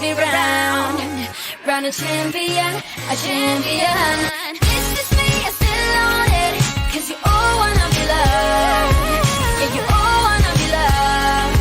me round, round a champion, a champion. This is me, I still on it, 'cause you all wanna be loved. Yeah, you all wanna be loved.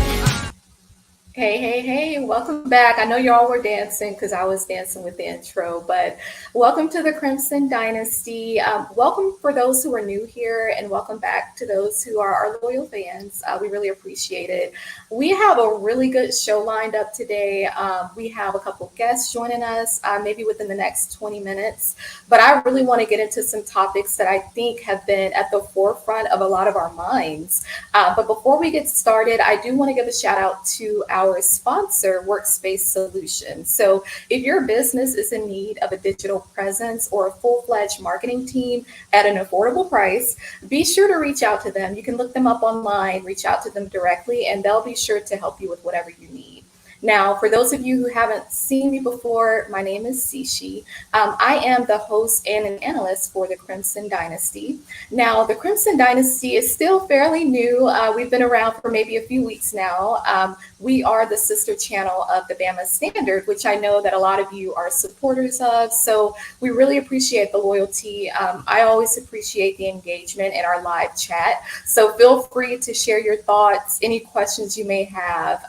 Hey, welcome back. I know y'all were dancing because I was dancing with the intro, but welcome to the Crimson Dynasty. Welcome for those who are new here, and welcome back to those who are our loyal fans. We really appreciate it. We have a really good show lined up today. We have a couple guests joining us, maybe within the next 20 minutes, but I really want to get into some topics that I think have been at the forefront of a lot of our minds. But before we get started, I do want to give a shout out to our sponsor, Workspace Solutions. So if your business is in need of a digital presence or a full-fledged marketing team at an affordable price, be sure to reach out to them. You can look them up online, reach out to them directly, and they'll be sure to help you with whatever you need. Now, for those of you who haven't seen me before, my name is Sishi. I am the host and an analyst for the Crimson Dynasty. Now, the Crimson Dynasty is still fairly new. We've been around for maybe a few weeks now. We are the sister channel of the Bama Standard, which I know that a lot of you are supporters of. So we really appreciate the loyalty. I always appreciate the engagement in our live chat. So feel free to share your thoughts, any questions you may have.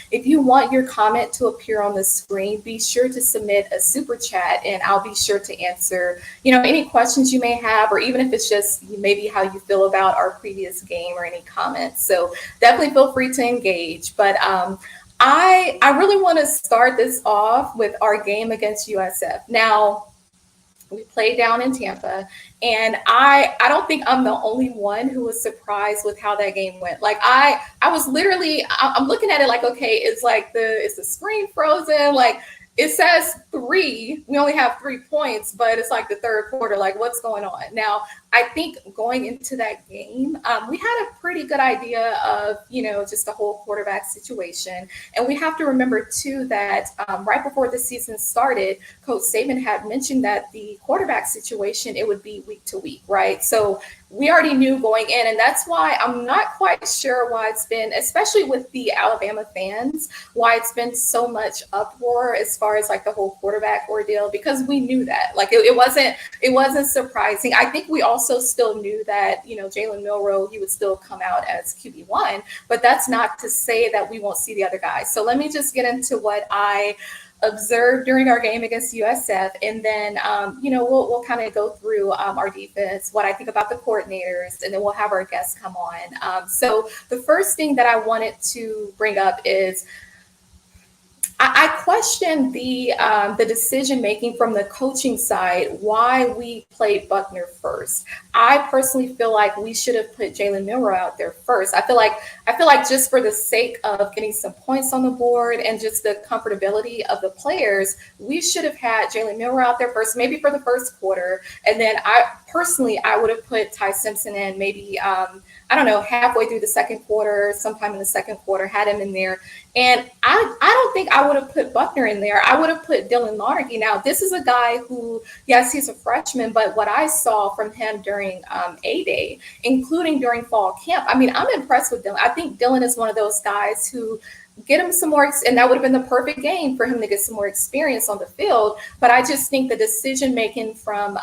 If you want your comment to appear on the screen, be sure to submit a super chat and I'll be sure to answer, any questions you may have, or even if it's just maybe how you feel about our previous game or any comments. So definitely feel free to engage. But I really want to start this off with our game against USF. Now, we played down in Tampa, and I don't think I'm the only one who was surprised with how that game went. Like I was literally, I'm looking at it like, okay, is the screen frozen? Like it says 3, we only have 3 points, but it's like the third quarter, like what's going on? Now, I think going into that game, we had a pretty good idea of, just the whole quarterback situation. And we have to remember too that right before the season started, Coach Saban had mentioned that the quarterback situation, it would be week to week, right? So we already knew going in, and that's why I'm not quite sure why it's been, especially with the Alabama fans, why it's been so much uproar as far as like the whole quarterback ordeal, because we knew that. Like it wasn't surprising. I think we also still knew that, Jalen Milroe, he would still come out as QB1, but that's not to say that we won't see the other guys. So let me just get into what I observed during our game against USF, and then we'll kind of go through our defense, what I think about the coordinators, and then we'll have our guests come on. So the first thing that I wanted to bring up is I question the decision making from the coaching side, why we played Buckner first. I personally feel like we should have put Jalen Milroe out there first. I feel like just for the sake of getting some points on the board and just the comfortability of the players, we should have had Jalen Milroe out there first, maybe for the first quarter. And then I would have put Ty Simpson in maybe, halfway through the second quarter, sometime in the second quarter, had him in there. And I don't think I would have put Buckner in there. I would have put Dylan Larnage. Now, this is a guy who, yes, he's a freshman, but what I saw from him during A-Day, including during fall camp, I'm impressed with Dylan. I think Dylan is one of those guys who get him some more, and that would have been the perfect game for him to get some more experience on the field. But I just think the decision making from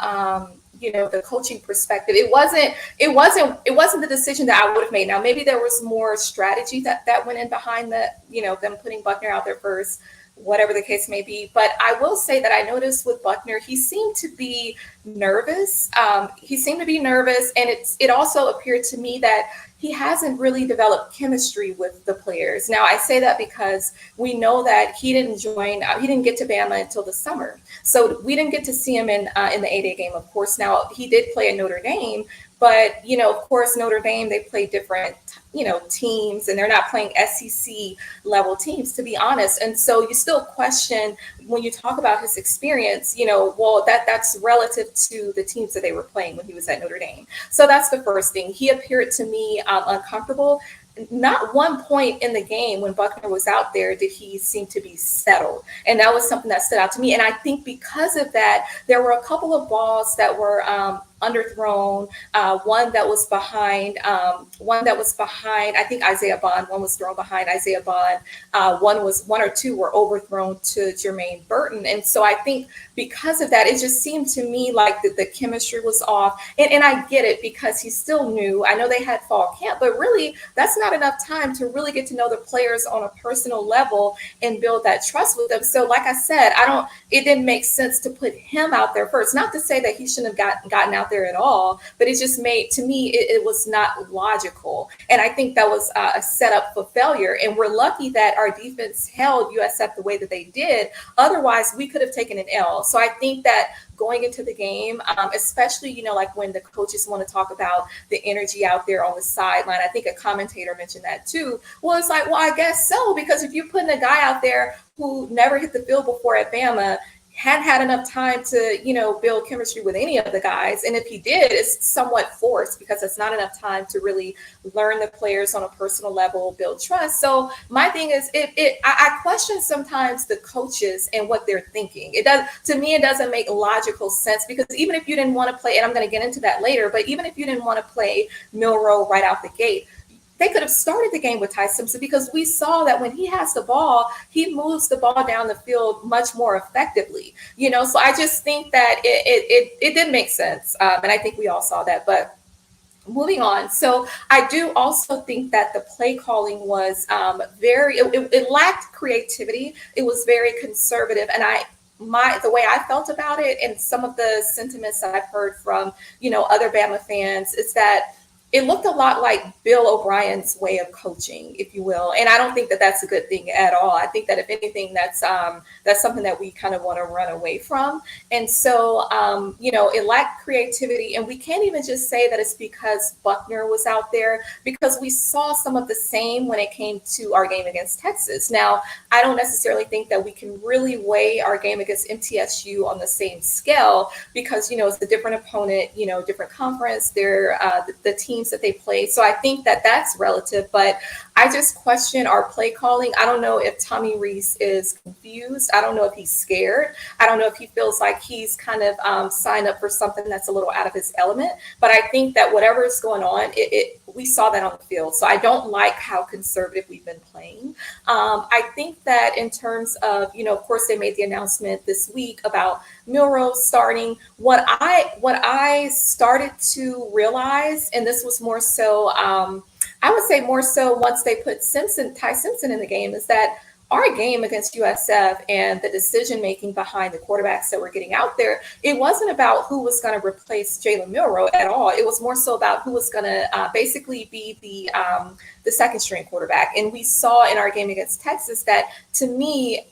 the coaching perspective, it wasn't the decision that I would have made. Now, maybe there was more strategy that went in behind them putting Buckner out there first, whatever the case may be. But I will say that I noticed with Buckner, he seemed to be nervous. And it also appeared to me that he hasn't really developed chemistry with the players. Now, I say that because we know that he didn't get to Bama until the summer. So we didn't get to see him in the A-Day game, of course. Now, he did play at Notre Dame, but, of course, Notre Dame, they play different, teams, and they're not playing SEC level teams, to be honest. And so you still question when you talk about his experience, that's relative to the teams that they were playing when he was at Notre Dame. So that's the first thing. He appeared to me uncomfortable. Not one point in the game when Buckner was out there did he seem to be settled. And that was something that stood out to me. And I think because of that, there were a couple of balls that were underthrown, one that was behind, I think Isaiah Bond. One was thrown behind Isaiah Bond. One or two were overthrown to Jermaine Burton. And so I think because of that, it just seemed to me like the chemistry was off. And I get it because he's still new. I know they had fall camp, but really that's not enough time to really get to know the players on a personal level and build that trust with them. So like I said, it didn't make sense to put him out there first. Not to say that he shouldn't have gotten out there at all, but it just made, to me, it was not logical. And I think that was a setup for failure. And we're lucky that our defense held USF the way that they did. Otherwise, we could have taken an L. So I think that going into the game, especially, like when the coaches want to talk about the energy out there on the sideline, I think a commentator mentioned that too. Well, it's like, well, I guess so, because if you're putting a guy out there who never hit the field before at Bama, hadn't had enough time to, build chemistry with any of the guys. And if he did, it's somewhat forced because it's not enough time to really learn the players on a personal level, build trust. So my thing is, I question sometimes the coaches and what they're thinking. To me, it doesn't make logical sense, because even if you didn't want to play, and I'm going to get into that later, but even if you didn't want to play Milroe right out the gate, they could have started the game with Ty Simpson, because we saw that when he has the ball, he moves the ball down the field much more effectively. So I just think that it didn't make sense. And I think we all saw that. But moving on. So I do also think that the play calling was it lacked creativity. It was very conservative. And the way I felt about it, and some of the sentiments that I've heard from, other Bama fans, is that it looked a lot like Bill O'Brien's way of coaching, if you will. And I don't think that that's a good thing at all. I think that if anything, that's something that we kind of want to run away from. And so, it lacked creativity. And we can't even just say that it's because Buckner was out there, because we saw some of the same when it came to our game against Texas. Now, I don't necessarily think that we can really weigh our game against MTSU on the same scale, because, it's a different opponent, different conference. They're the teams that they play. So I think that that's relative, but I just question our play calling. I don't know if Tommy Rees is confused. I don't know if he's scared. I don't know if he feels like he's kind of signed up for something that's a little out of his element. But I think that whatever is going on, we saw that on the field. So I don't like how conservative we've been playing. I think that in terms of, of course, they made the announcement this week about Milroe starting. What I started to realize, and this was more so, I would say more so once they put Ty Simpson in the game, is that our game against USF and the decision making behind the quarterbacks that were getting out there, it wasn't about who was going to replace Jalen Milroe at all. It was more so about who was going to basically be the second string quarterback. And we saw in our game against Texas that, to me,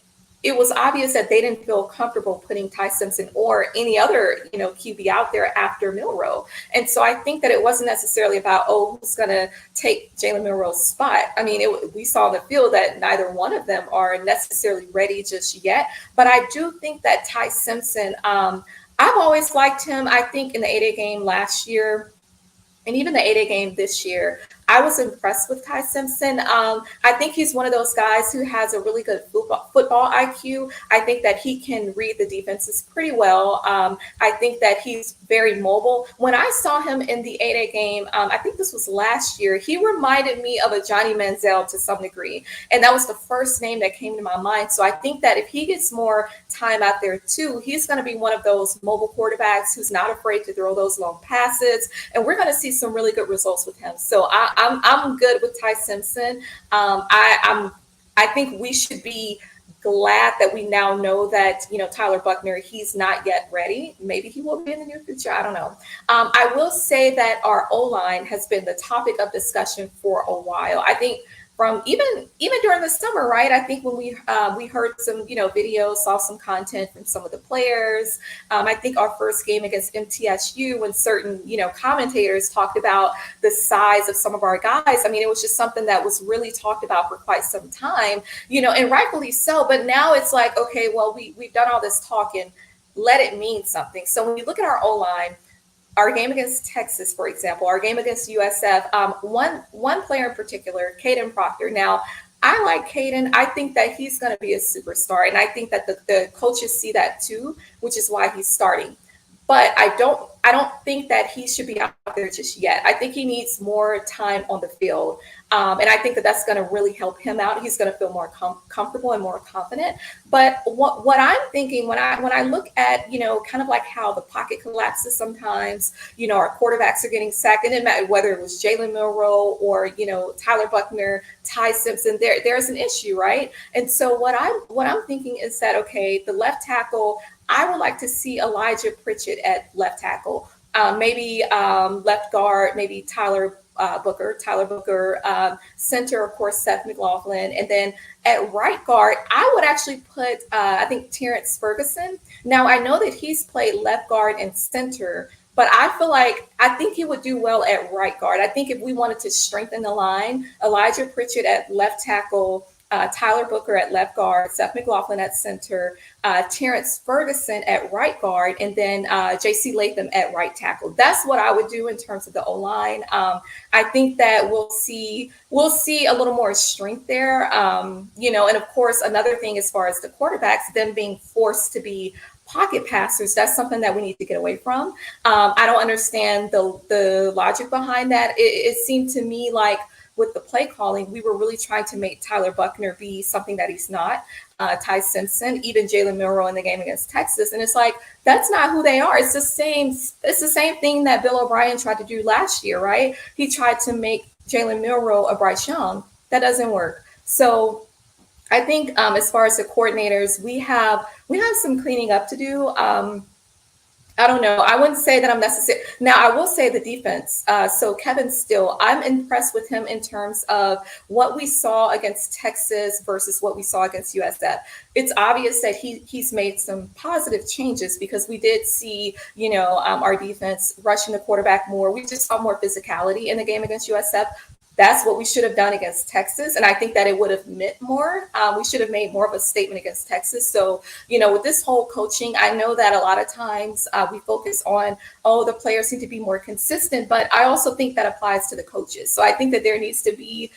it was obvious that they didn't feel comfortable putting Ty Simpson or any other, QB out there after Milroe. And so I think that it wasn't necessarily about, who's going to take Jalen Milroe's spot. I mean, we saw on the field that neither one of them are necessarily ready just yet. But I do think that Ty Simpson, I've always liked him. I think in the 8A game last year, and even the 8A game this year, I was impressed with Ty Simpson. I think he's one of those guys who has a really good football IQ. I think that he can read the defenses pretty well. I think that he's very mobile. When I saw him in the 8A game, I think this was last year, he reminded me of a Johnny Manziel to some degree. And that was the first name that came to my mind. So I think that if he gets more time out there too, he's going to be one of those mobile quarterbacks who's not afraid to throw those long passes. And we're going to see some really good results with him. So I'm good with Ty Simpson. I think we should be glad that we now know that, Tyler Buckner, he's not yet ready. Maybe he will be in the near future. I don't know. I will say that our O-line has been the topic of discussion for a while. I think from even during the summer, right? I think when we heard some, videos, saw some content from some of the players. I think our first game against MTSU, when certain, commentators talked about the size of some of our guys. I mean, it was just something that was really talked about for quite some time, and rightfully so. But now it's like, okay, well, we've done all this talking. Let it mean something. So when you look at our O-line, our game against Texas, for example, our game against USF, one player in particular, Caden Proctor. Now, I like Caden. I think that he's going to be a superstar, and I think that the coaches see that too, which is why he's starting. but I don't think that he should be out there just yet. I think he needs more time on the field. And I think that that's going to really help him out. He's going to feel more comfortable and more confident. But what I'm thinking when I look at, kind of like how the pocket collapses sometimes, our quarterbacks are getting sacked, and it matter whether it was Jalen Milroe or, Tyler Buckner, Ty Simpson, there's an issue, right? And so what I'm thinking is that, okay, the left tackle, I would like to see Elijah Pritchett at left tackle. Maybe left guard, maybe Tyler Booker, center, of course, Seth McLaughlin. And then at right guard, I would actually put, I think, Terrence Ferguson. Now, I know that he's played left guard and center, but I think he would do well at right guard. I think if we wanted to strengthen the line, Elijah Pritchett at left tackle, Tyler Booker at left guard, Seth McLaughlin at center, Terrence Ferguson at right guard, and then J.C. Latham at right tackle. That's what I would do in terms of the O-line. I think that we'll see a little more strength there. And of course, another thing as far as the quarterbacks, them being forced to be pocket passers, that's something that we need to get away from. I don't understand the logic behind that. It seemed to me like with the play calling, we were really trying to make Tyler Buckner be something that he's not. Ty Simpson, even Jalen Milroe in the game against Texas, and it's like that's not who they are. It's the same thing that Bill O'Brien tried to do last year, right? He tried to make Jalen Milroe a Bryce Young. That doesn't work. So I think as far as the coordinators, we have some cleaning up to do. I don't know. I wouldn't say that I'm necessary. Now, I will say the defense. So Kevin Steele, I'm impressed with him in terms of what we saw against Texas versus what we saw against USF. It's obvious that he's made some positive changes because we did see, our defense rushing the quarterback more. We just saw more physicality in the game against USF. That's what we should have done against Texas. And I think that it would have meant more. We should have made more of a statement against Texas. So, with this whole coaching, I know that a lot of times we focus on, the players need to be more consistent. But I also think that applies to the coaches. So I think that there needs to be,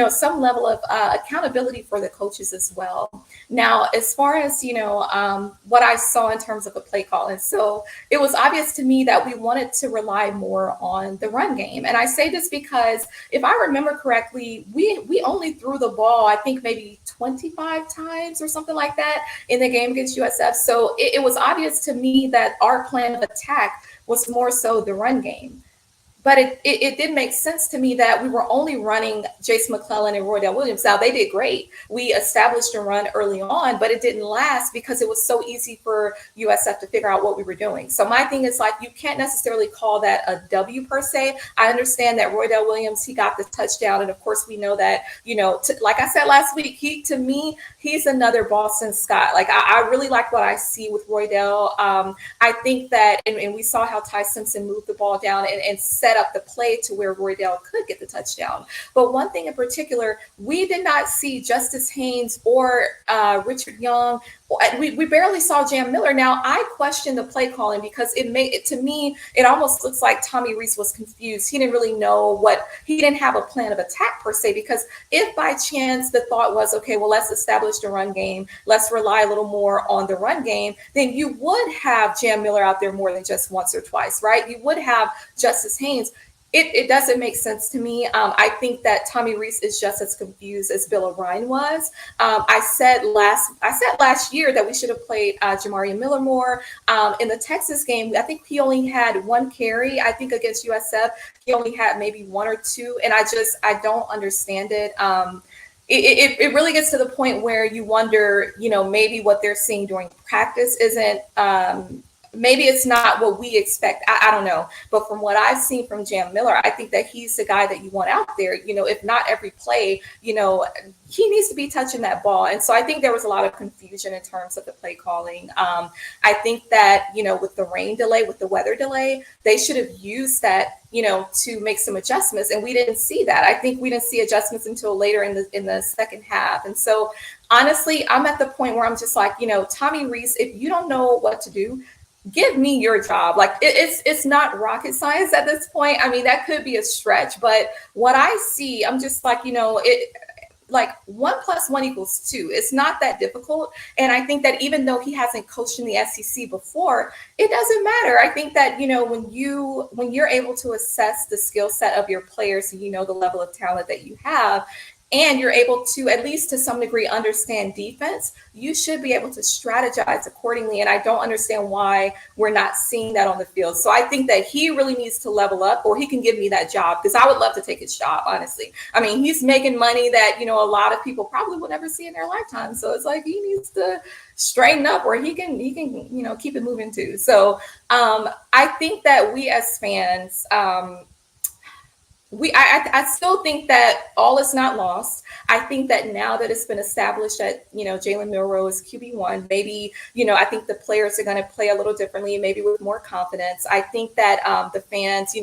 some level of accountability for the coaches as well. Now, as far as, what I saw in terms of the play call. And so it was obvious to me that we wanted to rely more on the run game. And I say this because if I remember correctly, we only threw the ball, I think maybe 25 times or something like that in the game against USF. So it was obvious to me that our plan of attack was more so the run game. But it did make sense to me that we were only running Jace McClellan and Roydell Williams. Now, they did great. We established a run early on, but it didn't last because it was so easy for USF to figure out what we were doing. So my thing is, like, you can't necessarily call that a W per se. I understand that Roydell Williams, he got the touchdown. And, of course, we know that, like I said last week, he's another Boston Scott. Like, I really like what I see with Roydell. I think that, and we saw how Ty Simpson moved the ball down and set up the play to where Roydell could get the touchdown. But one thing in particular, we did not see Justice Haynes or Richard Young. We barely saw Jam Miller. Now, I question the play calling because to me, it almost looks like Tommy Rees was confused. He didn't really know he didn't have a plan of attack per se, because if by chance the thought was, okay, well, let's establish the run game, let's rely a little more on the run game, then you would have Jam Miller out there more than just once or twice, right? You would have Justice Haynes. It doesn't make sense to me. I think that Tommy Rees is just as confused as Bill O'Brien was. I said last year that we should have played Jamarian Miller more. In the Texas game, I think he only had one carry. I think against USF, he only had maybe one or two. And I don't understand it. It really gets to the point where you wonder, maybe what they're seeing during practice isn't maybe it's not what we expect. I don't know. But from what I've seen from Jam Miller, I think that he's the guy that you want out there. If not every play, he needs to be touching that ball. And so I think there was a lot of confusion in terms of the play calling. I think that, with the rain delay, with the weather delay, they should have used that, to make some adjustments. And we didn't see that. I think we didn't see adjustments until later in the second half. And so honestly, I'm at the point where I'm just like, Tommy Rees, if you don't know what to do, give me your job. Like it's not rocket science at this point. I mean, that could be a stretch, but what I see, I'm just like, like 1+1 = 2. It's not that difficult. And I think that even though he hasn't coached in the SEC before, it doesn't matter. I think that, when you're able to assess the skill set of your players, and the level of talent that you have, and you're able to, at least to some degree, understand defense, you should be able to strategize accordingly. And I don't understand why we're not seeing that on the field. So I think that he really needs to level up, or he can give me that job, because I would love to take his job, honestly. I mean, he's making money that, a lot of people probably will never see in their lifetime. So it's like he needs to straighten up, or he can, keep it moving too. So I think that we as fans, I still think that all is not lost. I think that now that it's been established that, Jalen Milroe is QB1, maybe, I think the players are going to play a little differently, maybe with more confidence. I think that the fans,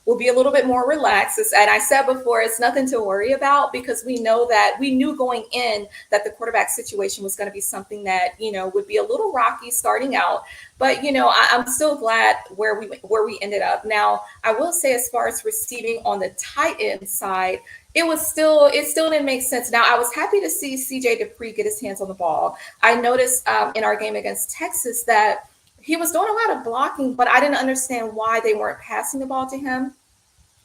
will be a little bit more relaxed. And I said before, it's nothing to worry about, because we knew going in that the quarterback situation was going to be something that, would be a little rocky starting out. But, I'm still glad where we ended up. Now, I will say, as far as receiving on the tight end side, it still didn't make sense. Now, I was happy to see CJ Dupree get his hands on the ball. I noticed in our game against Texas that he was doing a lot of blocking, but I didn't understand why they weren't passing the ball to him.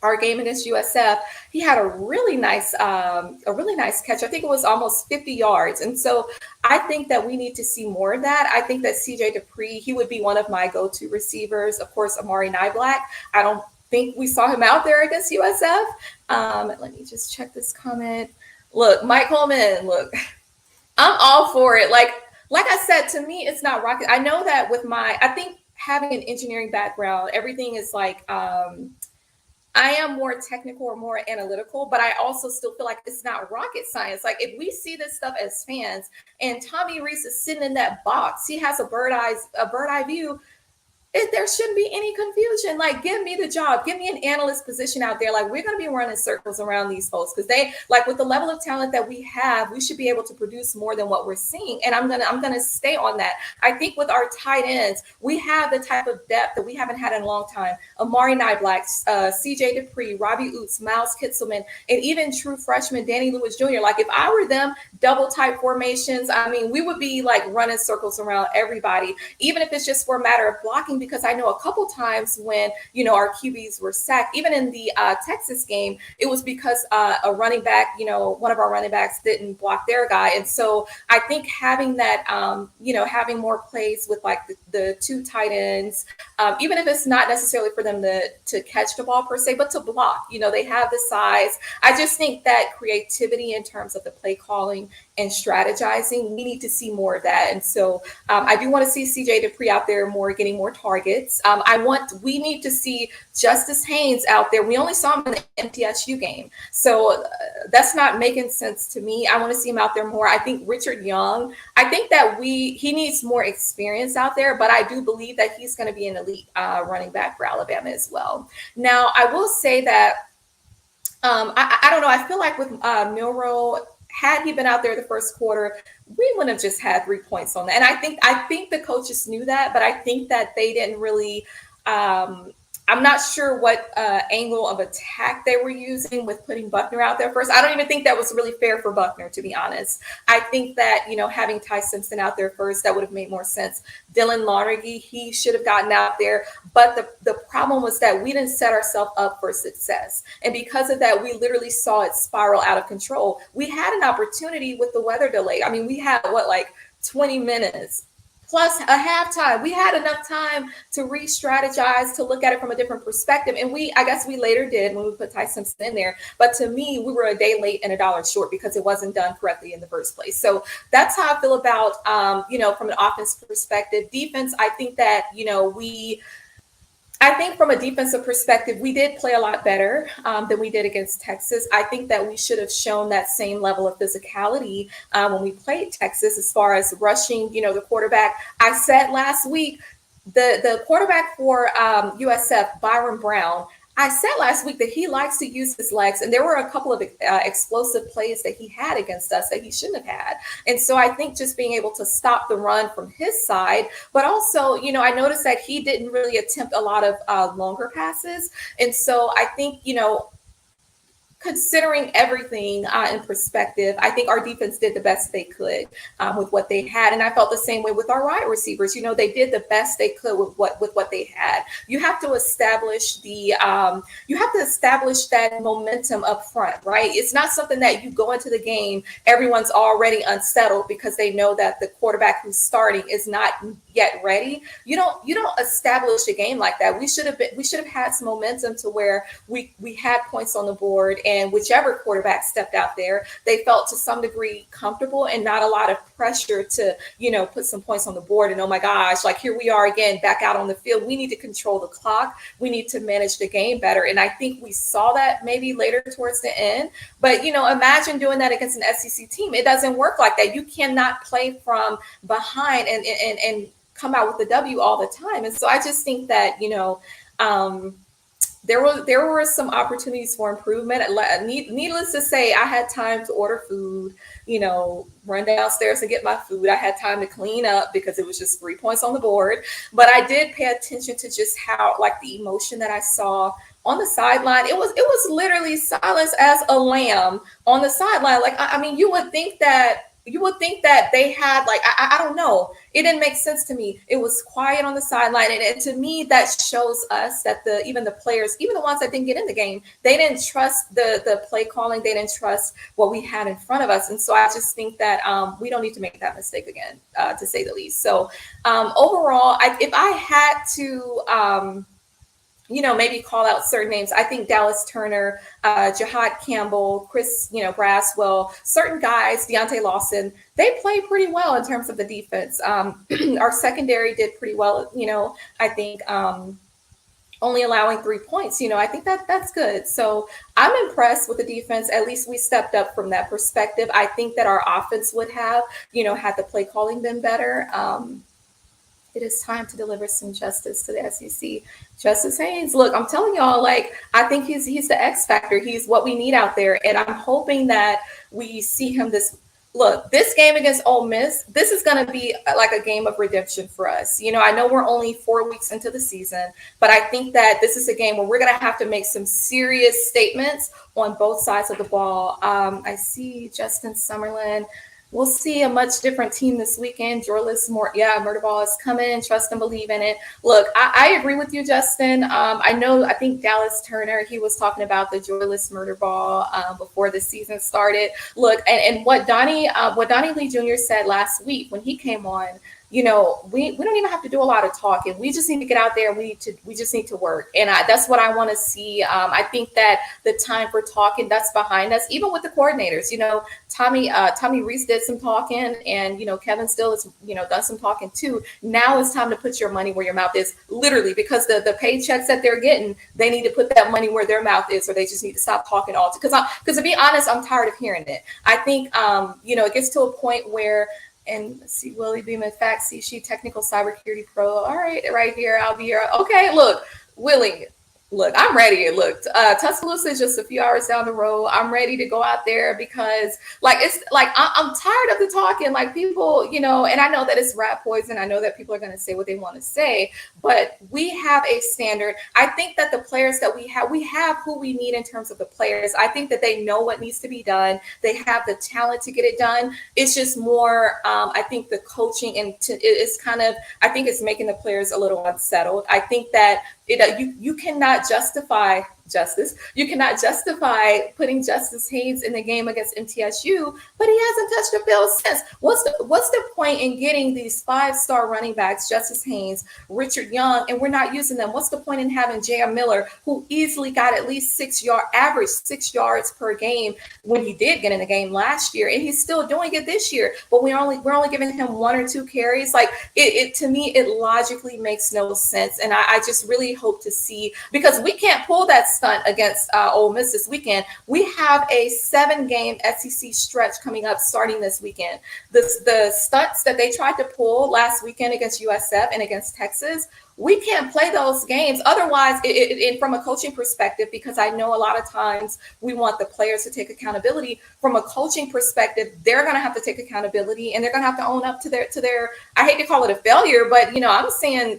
Our game against USF, he had a really nice catch. I think it was almost 50 yards. And so I think that we need to see more of that. I think that CJ Dupree, he would be one of my go-to receivers. Of course, Amari Niblack, I don't think we saw him out there against USF. Let me just check this comment. Look, Mike Coleman, look, I'm all for it. Like I said, to me, it's not rocket. I know that I think having an engineering background, everything is like, I am more technical or more analytical, but I also still feel like it's not rocket science. Like, if we see this stuff as fans, and Tommy Rees is sitting in that box, he has a bird eye view, there shouldn't be any confusion. Like, give me the job, give me an analyst position out there. Like, we're going to be running circles around these folks, because they, like, with the level of talent that we have, we should be able to produce more than what we're seeing. And I'm gonna stay on that. I think with our tight ends, we have the type of depth that we haven't had in a long time. Amari Niblack, CJ Dupree, Robbie Oots, Miles Kitselman, and even true freshman Danny Lewis Jr. Like, if I were them, double type formations, I mean, we would be like running circles around everybody, even if it's just for a matter of blocking. Because I know a couple times when, our QBs were sacked, even in the Texas game, it was because a running back, one of our running backs didn't block their guy. And so I think having that, having more plays with like the two tight ends, even if it's not necessarily for them to catch the ball per se, but to block, they have the size. I just think that creativity in terms of the play calling and strategizing, we need to see more of that. And so I do want to see CJ Dupree out there more, getting more targets. We need to see Justice Haynes out there. We only saw him in the MTSU game. So that's not making sense to me. I want to see him out there more. I think Richard Young, I think that he needs more experience out there, but I do believe that he's going to be an elite running back for Alabama as well. Now, I will say that I don't know. I feel like with Milroe, had he been out there the first quarter, we wouldn't have just had 3 points on that. And I think the coaches knew that, but I think that they didn't really I'm not sure what angle of attack they were using with putting Buckner out there first. I don't even think that was really fair for Buckner, to be honest. I think that, having Ty Simpson out there first, that would have made more sense. Dylan Lonergy, he should have gotten out there. But the problem was that we didn't set ourselves up for success. And because of that, we literally saw it spiral out of control. We had an opportunity with the weather delay. I mean, we had 20 minutes plus a halftime. We had enough time to re-strategize, to look at it from a different perspective. And I guess we later did when we put Ty Simpson in there. But to me, we were a day late and $1 short because it wasn't done correctly in the first place. So that's how I feel about, from an offense perspective. Defense, I think that, I think from a defensive perspective, we did play a lot better than we did against Texas. I think that we should have shown that same level of physicality when we played Texas, as far as rushing, the quarterback. I said last week, the quarterback for USF, Byron Brown, I said last week that he likes to use his legs, and there were a couple of explosive plays that he had against us that he shouldn't have had. And so I think just being able to stop the run from his side, but also, I noticed that he didn't really attempt a lot of longer passes. And so I think, considering everything in perspective, I think our defense did the best they could with what they had, and I felt the same way with our wide receivers. They did the best they could with what they had. You have to establish that momentum up front, right? It's not something that you go into the game, everyone's already unsettled because they know that the quarterback who's starting is not yet ready. You don't establish a game like that. We should have had some momentum to where we had points on the board, and whichever quarterback stepped out there, they felt to some degree comfortable and not a lot of pressure to, put some points on the board. And oh my gosh, like here we are again, back out on the field. We need to control the clock. We need to manage the game better. And I think we saw that maybe later towards the end. But, imagine doing that against an SEC team. It doesn't work like that. You cannot play from behind and come out with the W all the time. And so I just think that, there were some opportunities for improvement. Needless to say, I had time to order food, run downstairs and get my food. I had time to clean up because it was just 3 points on the board. But I did pay attention to just how, like, the emotion that I saw on the sideline. It was literally silence as a lamb on the sideline. Like, I mean, you would think that they had, like, I don't know. It didn't make sense to me. It was quiet on the sideline. And to me, that shows us that even the players, even the ones that didn't get in the game, they didn't trust the play calling. They didn't trust what we had in front of us. And so I just think that we don't need to make that mistake again, to say the least. So overall, if I had to maybe call out certain names, I think Dallas Turner, Jihad Campbell, Chris, Braswell, certain guys, Deontay Lawson, they play pretty well in terms of the defense. Our secondary did pretty well, I think only allowing 3 points, I think that's good. So I'm impressed with the defense. At least we stepped up from that perspective. I think that our offense would have, had the play calling been better. It is time to deliver some justice to the SEC. Justice Haynes, look, I'm telling y'all, like, I think he's the X factor. He's what we need out there. And I'm hoping that we see him this game against Ole Miss, this is going to be like a game of redemption for us. I know we're only 4 weeks into the season, but I think that this is a game where we're going to have to make some serious statements on both sides of the ball. I see Justin Summerlin. We'll see a much different team this weekend. Murder Ball is coming. Trust and believe in it. Look, I agree with you, Justin. I think Dallas Turner, he was talking about the joyless Murder Ball before the season started. Look, and what Donnie Lee Jr. said last week when he came on, we don't even have to do a lot of talking. We just need to get out there and we just need to work. And that's what I want to see. I think that the time for talking, that's behind us, even with the coordinators. Tommy Rees did some talking, and Kevin Steele has done some talking too. Now it's time to put your money where your mouth is, literally, because the paychecks that they're getting, they need to put that money where their mouth is, or they just need to stop talking all. Because to be honest, I'm tired of hearing it. I think it gets to a point where. And let's see, Willie Beam, in fact, see, she technical cybersecurity pro. All right, right here, I'll be here. Okay, look, Willie, look, I'm ready. Look, Tuscaloosa is just a few hours down the road. I'm ready to go out there because, I'm tired of the talking. Like, people, and I know that it's rat poison. I know that people are going to say what they want to say, but we have a standard. I think that the players that we have who we need in terms of the players. I think that they know what needs to be done. They have the talent to get it done. It's just more, I think the coaching it's kind of, I think it's making the players a little unsettled. I think that you cannot justify justice. You cannot justify putting Justice Haynes in the game against MTSU, but he hasn't touched the field since. What's the point in getting these 5-star running backs, Justice Haynes, Richard Young, and we're not using them? What's the point in having J.M. Miller, who easily got at least average 6 yards per game when he did get in the game last year, and he's still doing it this year, but we're only giving him 1 or 2 carries? Like, it to me, it logically makes no sense, and I just really hope to see, because we can't pull that stunt against Ole Miss this weekend. We have a 7-game SEC stretch coming up starting this weekend. The stunts that they tried to pull last weekend against USF and against Texas, we can't play those games. Otherwise, from a coaching perspective, because I know a lot of times we want the players to take accountability. From a coaching perspective, they're going to have to take accountability, and they're going to have to own up to their. I hate to call it a failure, but I'm seeing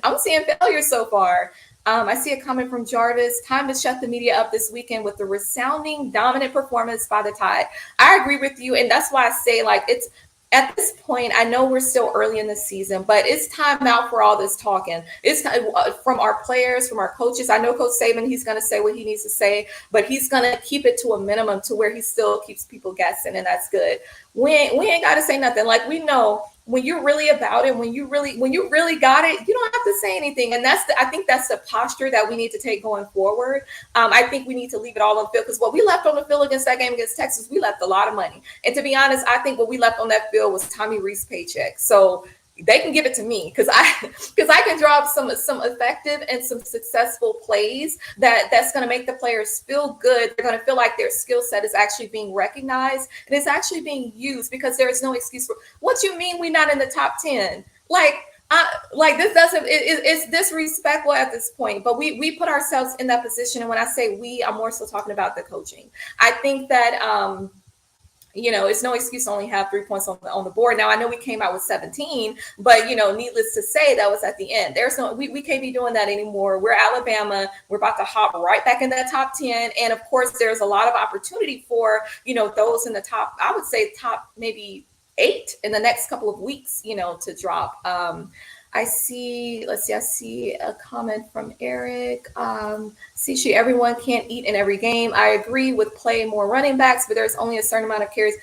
failure so far. I see a comment from Jarvis. Time to shut the media up this weekend with the resounding dominant performance by the Tide. I agree with you. And that's why I say, like, it's at this point, I know we're still early in the season, but it's time out for all this talking. It's from our players, from our coaches. I know Coach Saban, he's going to say what he needs to say, but he's going to keep it to a minimum to where he still keeps people guessing, and that's good. We ain't got to say nothing. Like, we know when you're really about it, when you really got it, you don't have to say anything. And I think that's the posture that we need to take going forward. I think we need to leave it all on the field, because what we left on the field against that game against Texas, we left a lot of money. And to be honest, I think what we left on that field was Tommy Rees' paycheck. So they can give it to me, because I can draw up some effective and some successful plays that's going to make the players feel good. They're going to feel like their skill set is actually being recognized and it's actually being used, because there is no excuse for what you mean we're not in the top 10. Like this doesn't, it's disrespectful at this point, but we put ourselves in that position. And when I say we, I'm more so talking about the coaching. I think that it's no excuse to only have 3 points on the board. Now, I know we came out with 17, but, needless to say, that was at the end. We can't be doing that anymore. We're Alabama. We're about to hop right back in that top 10. And of course, there's a lot of opportunity for, those in the top, I would say top maybe 8 in the next couple of weeks, to drop. I see a comment from Eric. Everyone can't eat in every game. I agree with play more running backs, but there's only a certain amount of carries.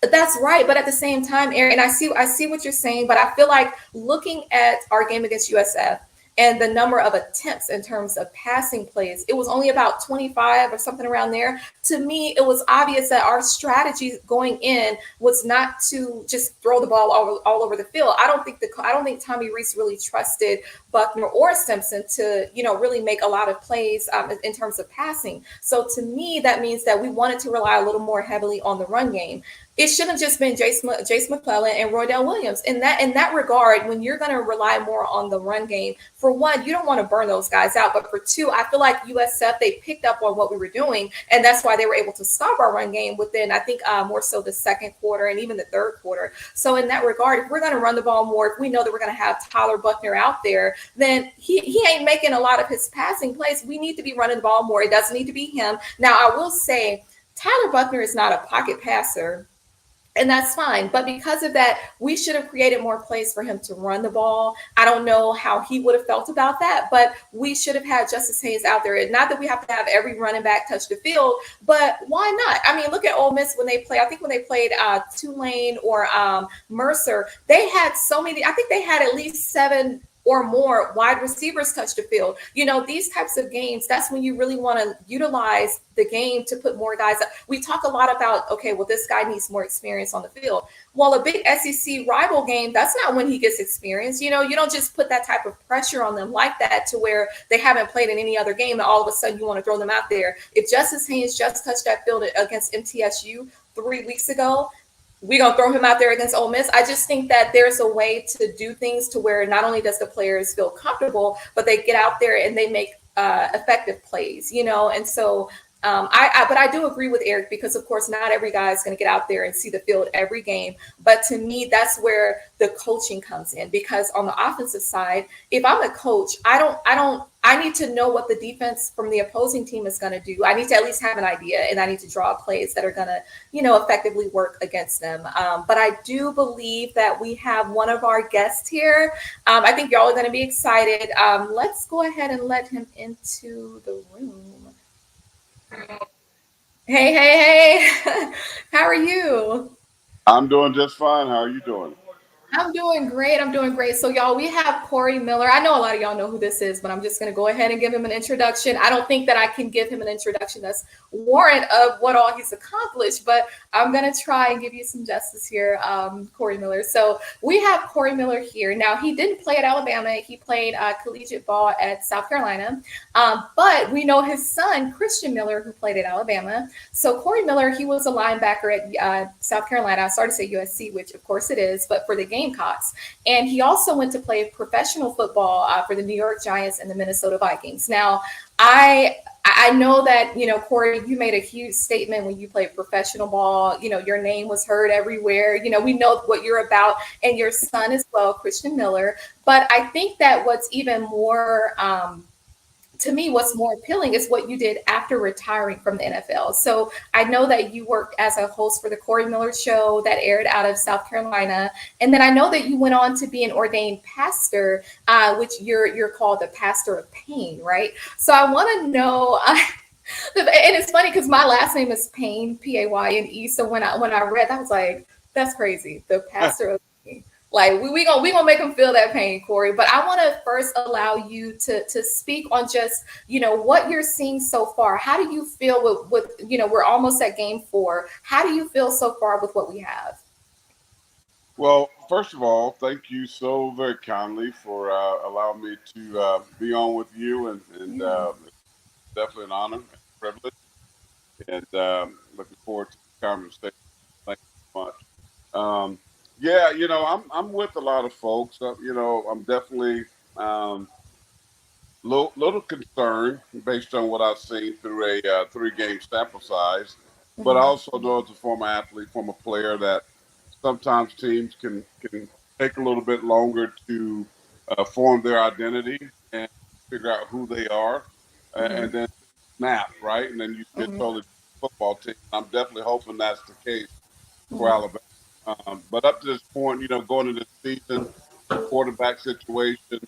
That's right. But at the same time, Eric, and I see what you're saying, but I feel like looking at our game against USF and the number of attempts in terms of passing plays, it was only about 25 or something around there. To me, it was obvious that our strategy going in was not to just throw the ball all over the field. I don't think Tommy Rees really trusted Buckner or Simpson to, really make a lot of plays in terms of passing. So to me, that means that we wanted to rely a little more heavily on the run game. It should have just been Jace McClellan and Roydell Williams. In that regard, when you're going to rely more on the run game, for one, you don't want to burn those guys out. But for two, I feel like USF, they picked up on what we were doing, and that's why they were able to stop our run game within, I think, more so the second quarter and even the third quarter. So in that regard, if we're going to run the ball more, if we know that we're going to have Tyler Buckner out there, then he ain't making a lot of his passing plays. We need to be running the ball more. It doesn't need to be him. Now, I will say Tyler Buckner is not a pocket passer, and that's fine. But because of that, we should have created more plays for him to run the ball. I don't know how he would have felt about that, but we should have had Justice Hayes out there. Not that we have to have every running back touch the field, but why not? I mean, look at Ole Miss when they play. I think when they played Tulane or Mercer, they had so many. I think they had at least 7 or more wide receivers touch the field. These types of games, that's when you really want to utilize the game to put more guys up. We talk a lot about, okay, well, this guy needs more experience on the field. Well, a big SEC rival game, that's not when he gets experience. You don't just put that type of pressure on them like that to where they haven't played in any other game and all of a sudden you want to throw them out there. If Justice Hayes just touched that field against MTSU 3 weeks ago, we're going to throw him out there against Ole Miss. I just think that there's a way to do things to where not only does the players feel comfortable, but they get out there and they make effective plays, And so but I do agree with Eric, because of course, not every guy is going to get out there and see the field every game. But to me, that's where the coaching comes in, because on the offensive side, if I'm a coach, I need to know what the defense from the opposing team is going to do. I need to at least have an idea, and I need to draw plays that are going to, effectively work against them. But I do believe that we have one of our guests here. I think y'all are going to be excited. Let's go ahead and let him into the room. Hey. How are you? I'm doing just fine. How are you doing? I'm doing great. So y'all, we have Corey Miller. I know a lot of y'all know who this is, but I'm just going to go ahead and give him an introduction. I don't think that I can give him an introduction that's warrant of what all he's accomplished, but I'm going to try and give you some justice here, Corey Miller. So we have Corey Miller here. Now, he didn't play at Alabama. He played collegiate ball at South Carolina, but we know his son, Christian Miller, who played at Alabama. So Corey Miller, he was a linebacker at South Carolina. I started to say USC, which of course it is, but for the Gamecocks. And he also went to play professional football for the New York Giants and the Minnesota Vikings. Now, I know that, Corey, you made a huge statement when you played professional ball. Your name was heard everywhere. We know what you're about, and your son as well, Christian Miller. But I think that what's even more to me, what's more appealing is what you did after retiring from the NFL. So I know that you worked as a host for the Corey Miller Show that aired out of South Carolina, and then I know that you went on to be an ordained pastor, which you're called the pastor of pain, right? So I want to know. And it's funny because my last name is Payne, Payne. So when I read that, I was like, that's crazy. The pastor of pain. Like we gonna make them feel that pain, Corey. But I want to first allow you to speak on just what you're seeing so far. How do you feel with we're almost at game 4. How do you feel so far with what we have? Well, first of all, thank you so very kindly for allowing me to be on with you, and it's definitely an honor and a privilege, and looking forward to the conversation. Thank you so much. Yeah, I'm with a lot of folks. I'm definitely um, little concerned based on what I've seen through a 3-game sample size, but I Mhm. also know as a former athlete, former player, that sometimes teams can take a little bit longer to form their identity and figure out who they are, and Mhm. then snap, right, and then you get Mhm. totally football team. I'm definitely hoping that's the case for Mhm. Alabama. But up to this point, going into the season, the quarterback situation,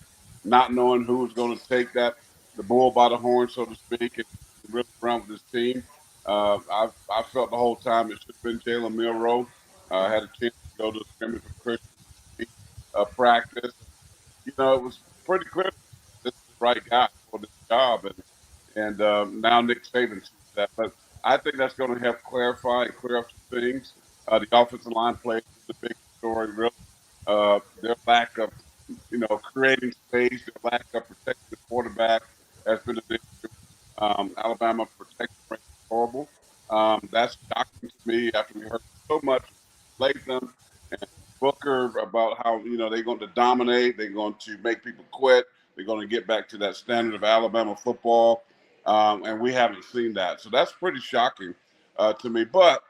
not knowing who was going to take the bull by the horn, so to speak, and really run with this team. I felt the whole time it should have been Jalen Milroe. I had a chance to go to the scrimmage with Christian practice. It was pretty clear this is the right guy for this job, and now Nick Saban sees that. But I think that's going to help clarify and clear up some things. The offensive line plays the big story, really. Their lack of, creating space, their lack of protecting the quarterback has been an issue. Alabama protection rate is horrible. That's shocking to me after we heard so much from Latham and Booker about how they're going to dominate, they're going to make people quit, they're going to get back to that standard of Alabama football, and we haven't seen that. So that's pretty shocking to me. But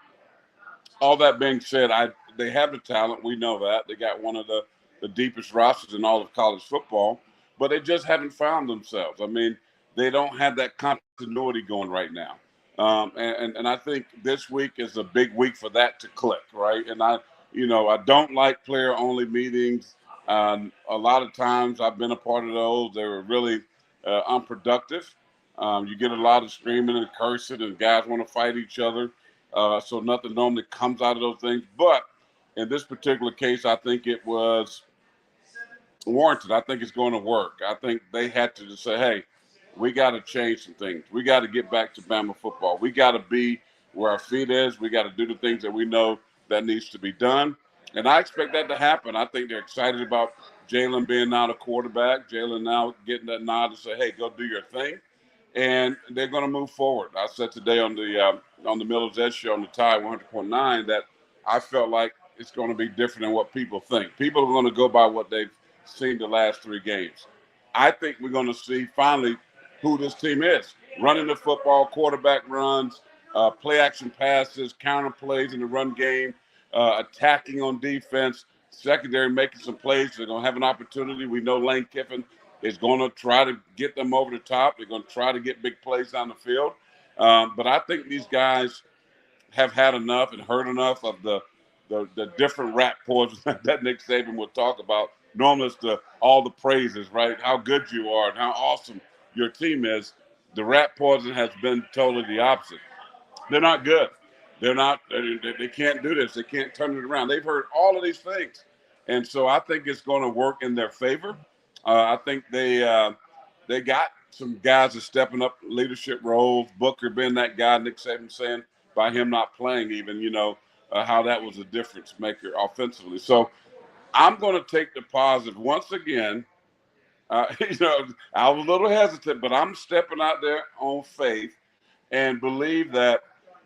all that being said, they have the talent. We know that they got one of the deepest rosters in all of college football, but they just haven't found themselves. I mean, they don't have that continuity going right now, and I think this week is a big week for that to click, right? And I don't like player only meetings. A lot of times I've been a part of those. They were really unproductive. You get a lot of screaming and cursing, and guys want to fight each other. So nothing normally comes out of those things. But in this particular case, I think it was warranted. I think it's going to work. I think they had to just say, hey, we got to change some things. We got to get back to Bama football. We got to be where our feet is. We got to do the things that we know that needs to be done. And I expect that to happen. I think they're excited about Jalen being now the quarterback. Jalen now getting that nod to say, hey, go do your thing. And they're going to move forward. I said today on the Miller's Edge show on the Tide 100.9 that I felt like it's going to be different than what people think. People are going to go by what they've seen the last 3 games. I think we're going to see finally who this team is. Running the football, quarterback runs, play action passes, counter plays in the run game, attacking on defense, secondary making some plays. They're going to have an opportunity. We know Lane Kiffin is going to try to get them over the top. They're going to try to get big plays down the field. But I think these guys have had enough and heard enough of the different rap poems that Nick Saban would talk about. Normally it's all the praises, right? How good you are and how awesome your team is. The rap poison has been totally the opposite. They're not good. They're not. They can't do this. They can't turn it around. They've heard all of these things, and so I think it's going to work in their favor. I think they got some guys that stepping up leadership roles. Booker being that guy. Nick Saban saying by him not playing, even how that was a difference maker offensively. So I'm going to take the positive once again. I was a little hesitant, but I'm stepping out there on faith and believe that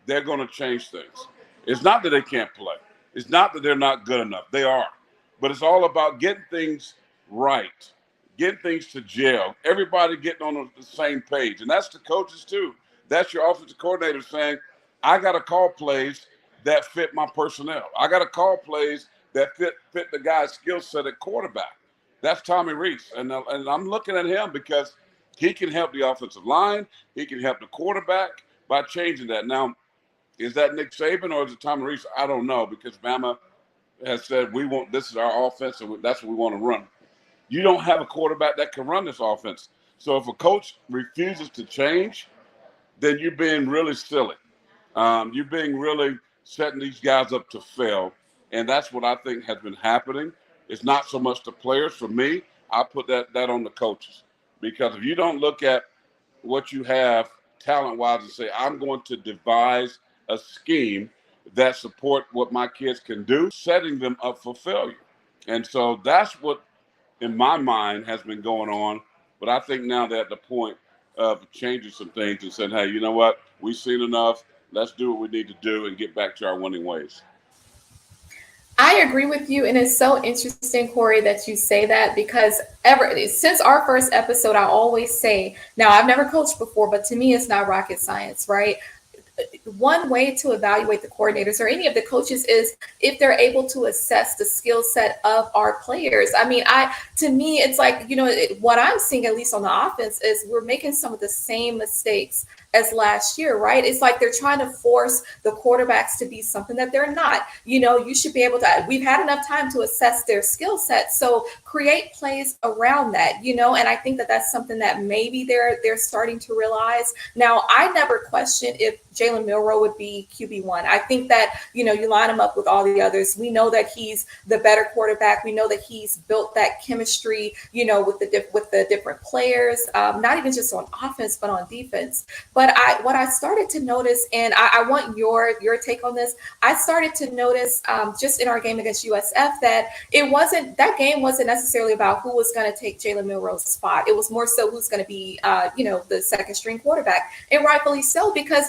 they're going to change things. It's not that they can't play. It's not that they're not good enough. They are. But it's all about getting things right, getting things to jail, everybody getting on the same page. And that's the coaches, too. That's your offensive coordinator saying, I got to call plays that fit my personnel. I got to call plays that fit the guy's skill set at quarterback. That's Tommy Rees. And I'm looking at him because He can help the offensive line. He can help the quarterback by changing that. Now, is that Nick Saban or is it Tommy Rees? I don't know, because Bama has said this is our offense and that's what we want to run. You don't have a quarterback that can run this offense. So if a coach refuses to change, then you're being really silly. You're being really setting these guys up to fail. And that's what I think has been happening. It's not so much the players. For me, I put that on the coaches. Because if you don't look at what you have talent-wise and say, I'm going to devise a scheme that support what my kids can do, setting them up for failure. And so that's what, in my mind, has been going on. But I think now they're at the point of changing some things and saying, hey, you know what? We've seen enough. Let's do what we need to do and get back to our winning ways. I agree with you, and it's so interesting, Corey, that you say that, because since our first episode, I always say, now I've never coached before, but to me, it's not rocket science, right? One way to evaluate the coordinators or any of the coaches is if they're able to assess the skill set of our players. I mean, to me, it's like, what I'm seeing, at least on the offense, is we're making some of the same mistakes as last year, right? It's like they're trying to force the quarterbacks to be something that they're not. You should be able to, we've had enough time to assess their skill set. So create plays around that, and I think that that's something that maybe they're starting to realize. Now, I never questioned if Jalen Milroe would be QB1. I think that, you line him up with all the others. We know that he's the better quarterback. We know that he's built that chemistry, with the different players, not even just on offense, but on defense. But what I started to notice, and I want your take on this, I started to notice just in our game against USF that that game wasn't necessarily about who was going to take Jalen Milroe's spot. It was more so who's going to be, the second string quarterback, and rightfully so, because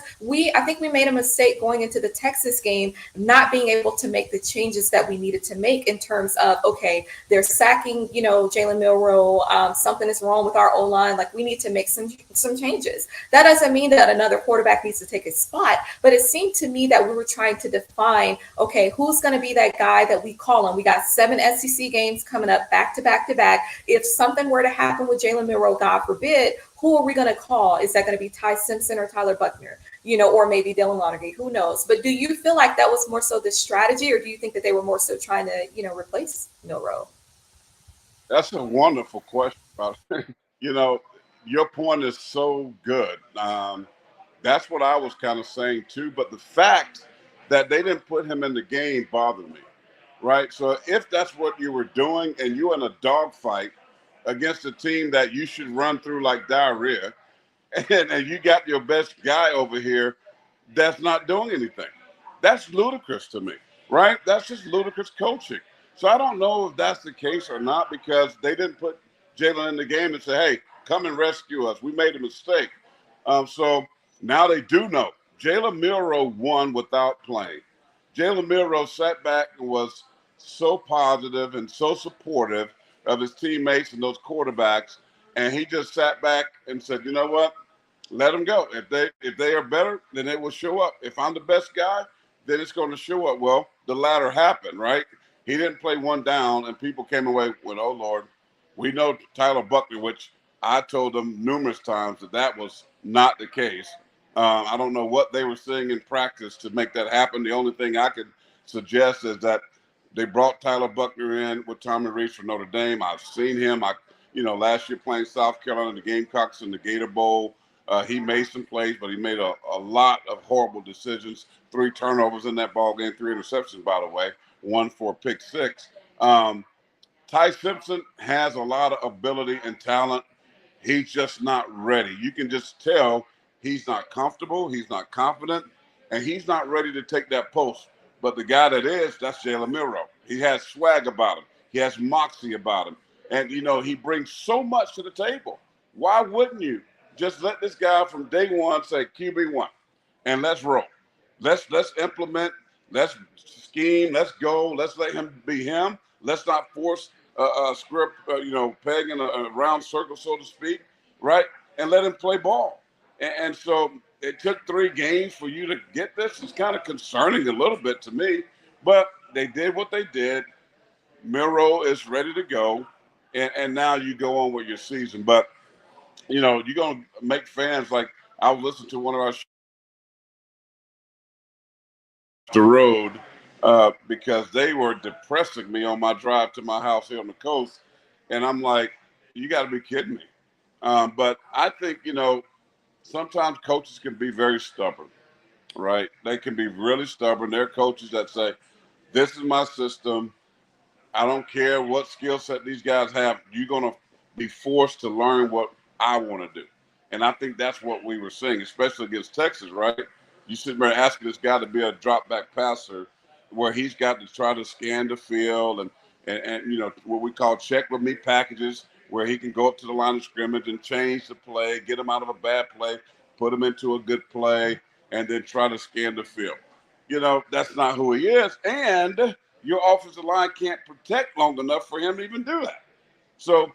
I think we made a mistake going into the Texas game, not being able to make the changes that we needed to make in terms of, okay, they're sacking, Jalen Milroe. Something is wrong with our O-line. Like, we need to make some changes. That doesn't mean that another quarterback needs to take his spot, but it seemed to me that we were trying to define, okay, who's going to be that guy that we call on? We got 7 SEC games coming up back to back to back. If something were to happen with Jalen Milroe, God forbid, who are we going to call? Is that going to be Ty Simpson or Tyler Buckner? Or maybe Dylan Lonergan, who knows? But do you feel like that was more so the strategy, or do you think that they were more so trying to, replace Milroe? That's a wonderful question. Your point is so good. That's what I was kind of saying too. But the fact that they didn't put him in the game bothered me, right? So if that's what you were doing and you're in a dogfight against a team that you should run through like diarrhea, and you got your best guy over here that's not doing anything, that's ludicrous to me, right? That's just ludicrous coaching. So I don't know if that's the case or not, because they didn't put Jalen in the game and say, hey, come and rescue us. We made a mistake. So now they do know. Jalen Milroe won without playing. Jalen Milroe sat back and was so positive and so supportive of his teammates and those quarterbacks, and he just sat back and said, you know what? Let them go. If they are better, then they will show up. If I'm the best guy, then it's going to show up. Well, the latter happened, right? He didn't play one down, and people came away with, oh, Lord, we know Tyler Buckner, which I told them numerous times that was not the case. I don't know what they were seeing in practice to make that happen. The only thing I could suggest is that they brought Tyler Buckner in with Tommy Rees from Notre Dame. I've seen him. Last year playing South Carolina, the Gamecocks in the Gator Bowl. He made some plays, but he made a lot of horrible decisions. 3 turnovers in that ball game, 3 interceptions, by the way, 1 for a pick 6. Ty Simpson has a lot of ability and talent. He's just not ready. You can just tell he's not comfortable, he's not confident, and he's not ready to take that post. But the guy that is, that's Jalen Milroe. He has swag about him. He has moxie about him. And, he brings so much to the table. Why wouldn't you just let this guy from day one say QB1 and let's roll? Let's implement, let's scheme, let's go, let's let him be him. Let's not force a script, peg in a round circle, so to speak, right? And let him play ball. And so it took 3 games for you to get this. It's kind of concerning a little bit to me, but they did what they did. Milroe is ready to go, and now you go on with your season. But you're going to make fans like I was listening to one of our the road because they were depressing me on my drive to my house here on the coast. And I'm like, you got to be kidding me. But I think, sometimes coaches can be very stubborn, right? They can be really stubborn. There are coaches that say, this is my system. I don't care what skill set these guys have. You're going to be forced to learn what I want to do. And I think that's what we were seeing, especially against Texas, right? You sit there asking this guy to be a drop back passer where he's got to try to scan the field and what we call check with me packages where he can go up to the line of scrimmage and change the play, get him out of a bad play, put him into a good play, and then try to scan the field. That's not who he is. And your offensive line can't protect long enough for him to even do that. So,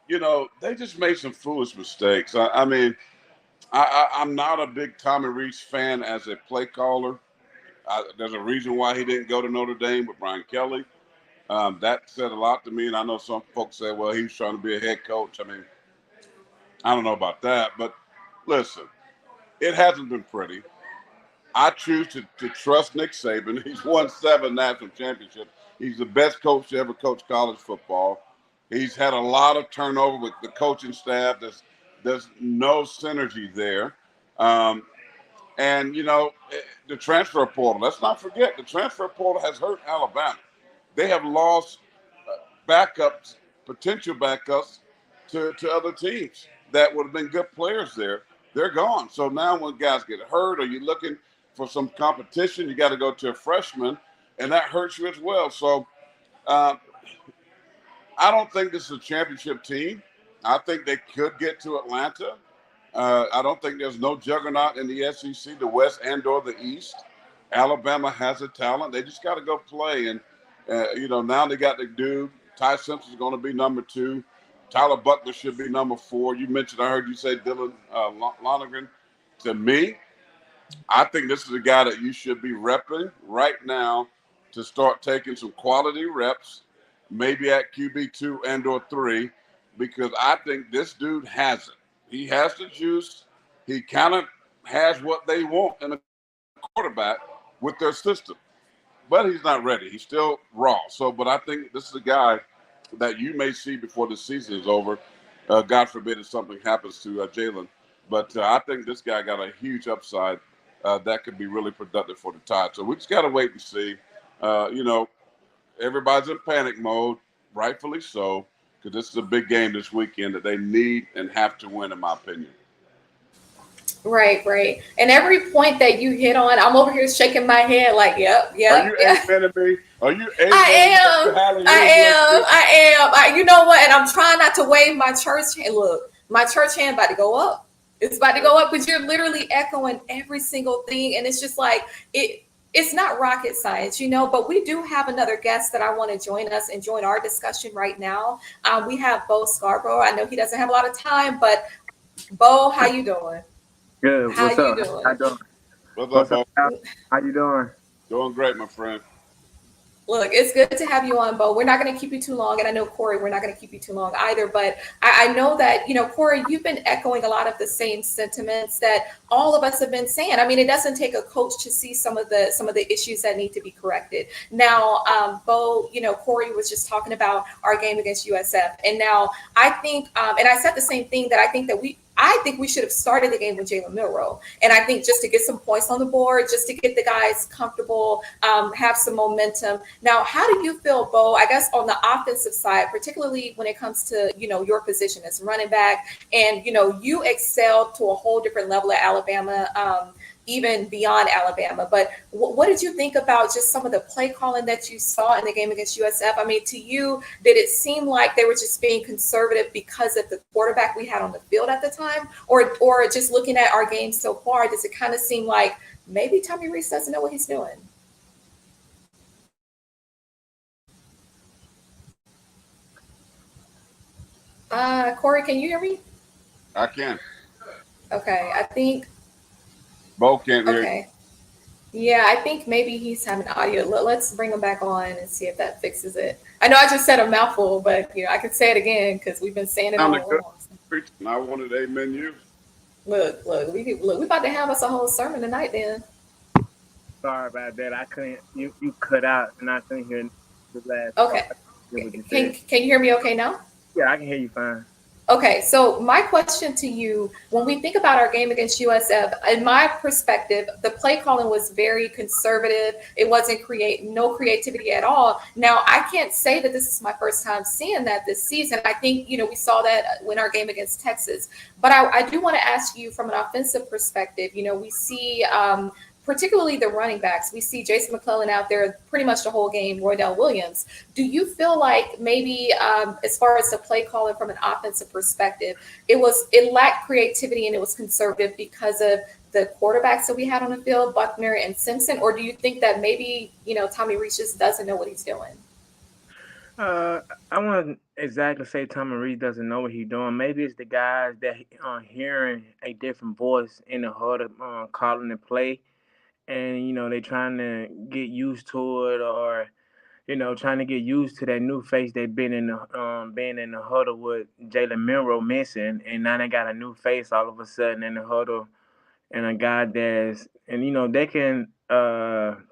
they just made some foolish mistakes. I'm not a big Tommy Rees fan as a play caller. There's a reason why he didn't go to Notre Dame with Brian Kelly. That said a lot to me, and I know some folks say, well, he was trying to be a head coach. I don't know about that, but listen, it hasn't been pretty. I choose to trust Nick Saban. He's won 7 national championships. He's the best coach to ever coach college football. He's had a lot of turnover with the coaching staff. There's no synergy there. And, the transfer portal, let's not forget, the transfer portal has hurt Alabama. They have lost backups, potential backups to other teams that would have been good players there. They're gone. So now when guys get hurt or you're looking for some competition, you got to go to a freshman, and that hurts you as well. So I don't think this is a championship team. I think they could get to Atlanta. I don't think there's no juggernaut in the SEC, the West and or the East. Alabama has a talent. They just got to go play. And, now they got the dude. Ty Simpson's going to be number 2. Tyler Buckner should be number 4. You mentioned, I heard you say Dylan Lonergan. To me, I think this is a guy that you should be repping right now to start taking some quality reps, maybe at QB2 and or 3, because I think this dude has it. He has the juice. He kind of has what they want in a quarterback with their system. But he's not ready. He's still raw. But I think this is a guy that you may see before the season is over. God forbid if something happens to Jalen. But I think this guy got a huge upside that could be really productive for the Tide. So we just got to wait and see. Everybody's in panic mode, rightfully so, because this is a big game this weekend that they need and have to win, in my opinion. Right. And every point that you hit on, I'm over here shaking my head like, yep. Are you amen to me? Are you amen? I am. You know what? And I'm trying not to wave my church hand. Look, my church hand about to go up. It's about to go up because you're literally echoing every single thing. And it's just like, it's not rocket science, but we do have another guest that I want to join us and join our discussion right now. We have Bo Scarborough. I know he doesn't have a lot of time, but Bo, how you doing? Good. What's up? Doing? How you doing? What's up, Bo? How you doing? Doing great, my friend. Look, it's good to have you on, Bo. We're not going to keep you too long. And I know, Corey, we're not going to keep you too long either. But I know that, Corey, you've been echoing a lot of the same sentiments that all of us have been saying. It doesn't take a coach to see some of the issues that need to be corrected. Now, Bo, Corey was just talking about our game against USF. And now I think, and I said the same thing, that I think we should have started the game with Jalen Milroe. And I think just to get some points on the board, just to get the guys comfortable, have some momentum. Now, how do you feel, Bo, I guess on the offensive side, particularly when it comes to, your position as running back, and, you excelled to a whole different level at Alabama, even beyond Alabama. But what did you think about just some of the play calling that you saw in the game against USF? To you, did it seem like they were just being conservative because of the quarterback we had on the field at the time? Or just looking at our game so far, does it kind of seem like maybe Tommy Rees doesn't know what he's doing? Corey, can you hear me? I can. Okay, I think. Bo can't hear Okay. Yeah, I think maybe he's having audio. Let's bring him back on and see if that fixes it. I know I just said a mouthful, but I can say it again because we've been saying it all along. preaching. I wanted amen you. We about to have us a whole sermon tonight. Then Sorry about that. I couldn't. You cut out, and I couldn't hear the last part. okay, I hear what you can said. can you hear me okay now? Yeah, I can hear you fine. Okay, so my question to you, when we think about our game against USF, in my perspective, the play calling was very conservative. It wasn't no creativity at all. Now, I can't say that this is my first time seeing that this season. I think, we saw that when our game against Texas. But I do want to ask you from an offensive perspective, we see particularly the running backs. We see Jason McClellan out there pretty much the whole game, Roydell Williams. Do you feel like maybe as far as the play calling from an offensive perspective, it lacked creativity and it was conservative because of the quarterbacks that we had on the field, Buckner and Simpson? Or do you think that maybe, Tommy Rees just doesn't know what he's doing? Uh, I wouldn't exactly say Tommy Reed doesn't know what he's doing. Maybe it's the guys that hearing a different voice in the huddle, calling the play, and they trying to get used to it, or trying to get used to that new face they've been in the being in the huddle with Jalen Milroe missing, and now they got a new face all of a sudden in the huddle, and a guy that's and they can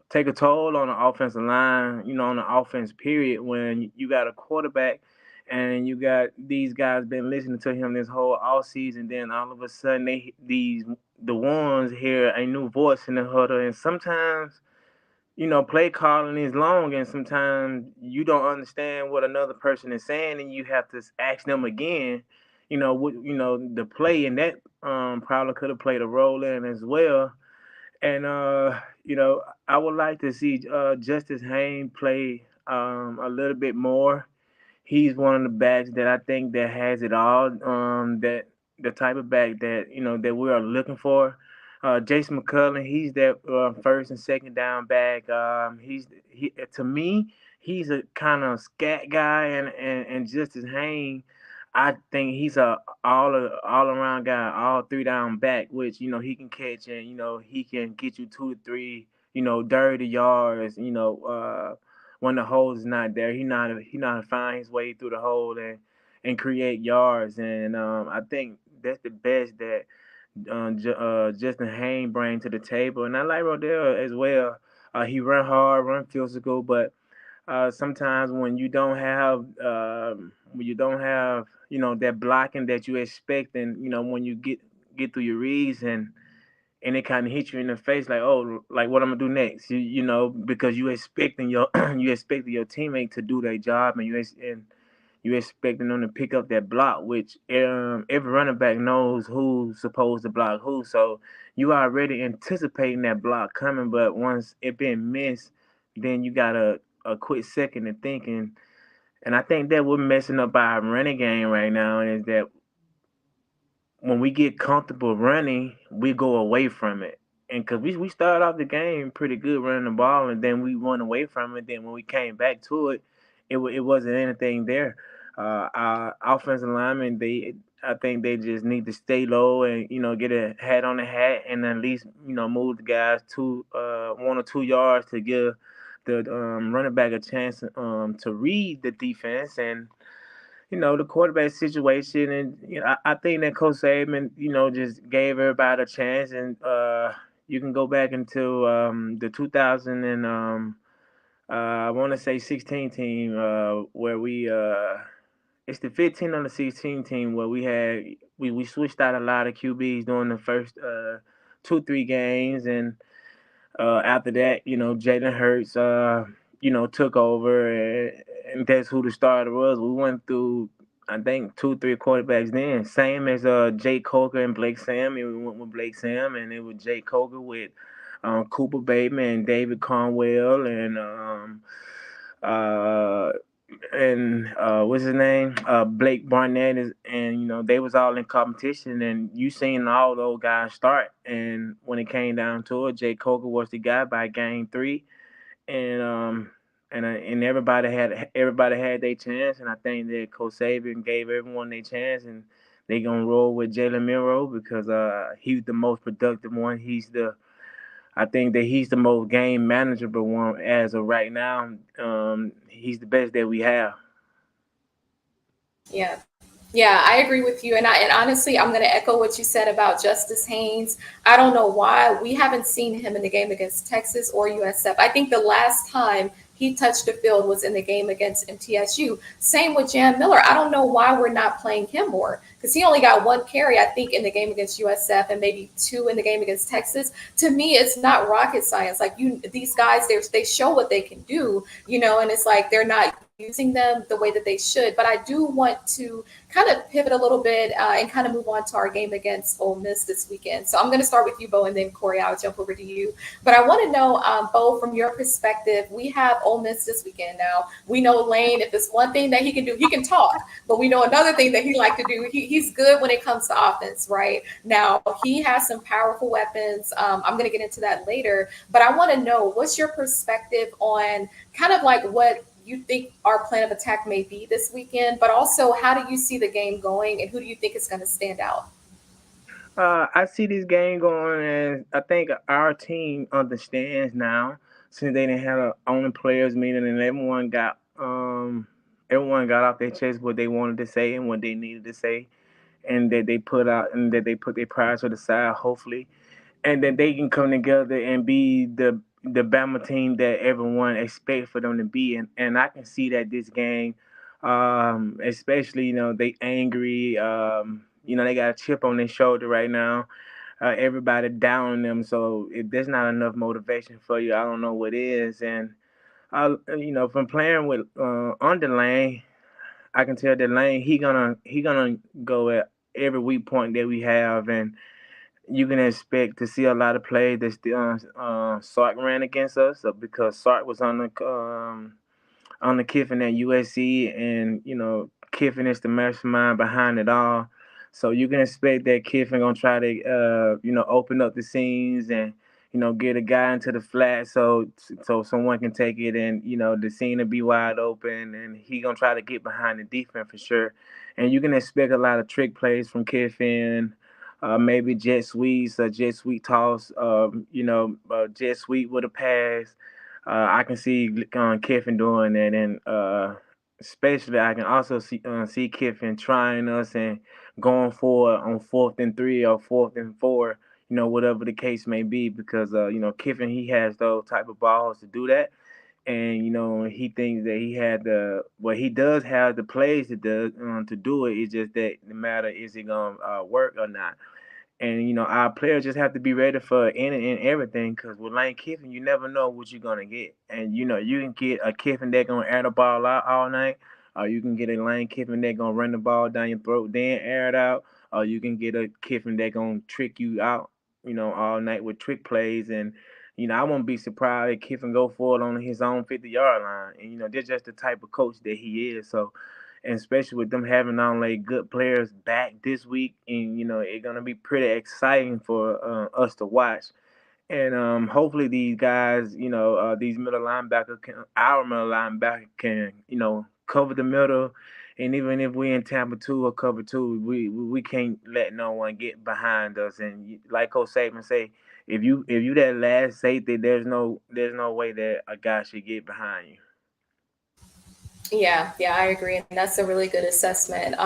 take a toll on the offensive line, on the offense period when you got a quarterback and you got these guys been listening to him this whole all season, then all of a sudden the ones hear a new voice in the huddle, and sometimes play calling is long, and sometimes you don't understand what another person is saying, and you have to ask them again. The play, and that probably could have played a role in as well. And I would like to see Justice Haynes play a little bit more. He's one of the backs that I think that has it all. That the type of back that that we are looking for. Jason McCullough, he's that first and second down back. He to me, he's a kind of scat guy, and Justice Haynes, I think he's a all around guy, all three down back, which he can catch, and he can get you 2 to 3 dirty yards. When the hole is not there, he not find his way through the hole and create yards, and I think that's the best that Justin Haynes bring to the table, and I like Rodell as well. He run hard, run physical, but sometimes when you don't have that blocking that you expect, and when you get through your reads, and it kind of hits you in the face like, oh, like what I'm gonna do next, because you expecting your you expecting your teammate to do their job, and you expecting them to pick up that block, which every running back knows who's supposed to block who. So you already anticipating that block coming, but once it been missed, then you got a quick second to think. And I think that we're messing up our running game right now, is that when we get comfortable running, we go away from it. And because we started off the game pretty good running the ball, and then we went away from it. Then when we came back to it, it wasn't anything there. Our offensive linemen, I think they just need to stay low and get a hat on the hat, and at least move the guys 1 or 2 yards to give the running back a chance to read the defense, and the quarterback situation. And I think that Coach Saban just gave everybody a chance, and you can go back into the 2000 and I want to say 16 team, where it's the 15 on the 16 team, where we switched out a lot of QBs during the first 2-3 games, and after that, Jalen Hurts, took over, and that's who the starter was. We went through, I think, 2-3 quarterbacks then, same as Jake Coker and Blake Sam. And we went with Blake Sam, and it was Jake Coker with Cooper Bateman and David Conwell, uh, and what's his name? Blake Barnett and they was all in competition, and you seen all those guys start. And when it came down to it, Jay Coker was the guy by game 3, and everybody had their chance, and I think that Coach Saban gave everyone their chance, and they gonna roll with Jalen Milroe because he's the most productive one. I think that he's the most game manageable one as of right now. He's the best that we have. Yeah. Yeah, I agree with you. And honestly, I'm going to echo what you said about Justice Haynes. I don't know why we haven't seen him in the game against Texas or USF. I think the last time he touched the field was in the game against MTSU. Same with Jan Miller. I don't know why we're not playing him more because he only got one carry, I think, in the game against USF and maybe two in the game against Texas. To me, it's not rocket science. Like these guys, they show what they can do, and it's like they're not using them the way that they should. But I do want to kind of pivot a little bit and kind of move on to our game against Ole Miss this weekend. So I'm going to start with you, Bo, and then Corey, I'll jump over to you. But I want to know, Bo, from your perspective, we have Ole Miss this weekend now. We know Lane, if there's one thing that he can do, he can talk. But we know another thing that he like to do. He's good when it comes to offense, right? Now, he has some powerful weapons. I'm going to get into that later. But I want to know, what's your perspective on kind of like what you think our plan of attack may be this weekend, but also how do you see the game going and who do you think is going to stand out? I see this game going, and I think our team understands now since they didn't have a only players meeting, and everyone got off their chest what they wanted to say and what they needed to say, and that they put out and that they put their pride to the side. Hopefully, and that they can come together and be the Bama team that everyone expects for them to be. And I can see that this game, especially they angry. They got a chip on their shoulder right now. Everybody down on them. So if there's not enough motivation for you, I don't know what is. And from playing with Underlane, I can tell that Lane he gonna go at every weak point that we have, and you can expect to see a lot of plays that Sark ran against us because Sark was on the Kiffin at USC, and Kiffin is the mastermind behind it all. So you can expect that Kiffin gonna try to open up the scenes and get a guy into the flat so someone can take it, and the scene will be wide open, and he gonna try to get behind the defense for sure. And you can expect a lot of trick plays from Kiffin. Maybe jet sweep toss, jet sweep with a pass. I can see Kiffin doing that, and especially I can also see Kiffin trying us and going for it on 4th and 3 or 4th and 4, whatever the case may be, because Kiffin, he has those type of balls to do that, and he thinks that he does have the plays to do it. It's just that the matter is it gonna work or not. And our players just have to be ready for any and everything. Because with Lane Kiffin, you never know what you're gonna get. And you can get a Kiffin that gonna air the ball out all night, or you can get a Lane Kiffin that gonna run the ball down your throat, then air it out, or you can get a Kiffin that gonna trick you out, all night with trick plays. And I won't be surprised if Kiffin go for it on his own 50-yard line. And that's just the type of coach that he is. So, and especially with them having not only good players back this week, and it's gonna be pretty exciting for us to watch. And hopefully these guys, these our middle linebacker can, cover the middle. And even if we in Tampa 2 or cover 2, we can't let no one get behind us. And like Coach Saban say, if you that last safety, there's no way that a guy should get behind you. Yeah, I agree. And that's a really good assessment.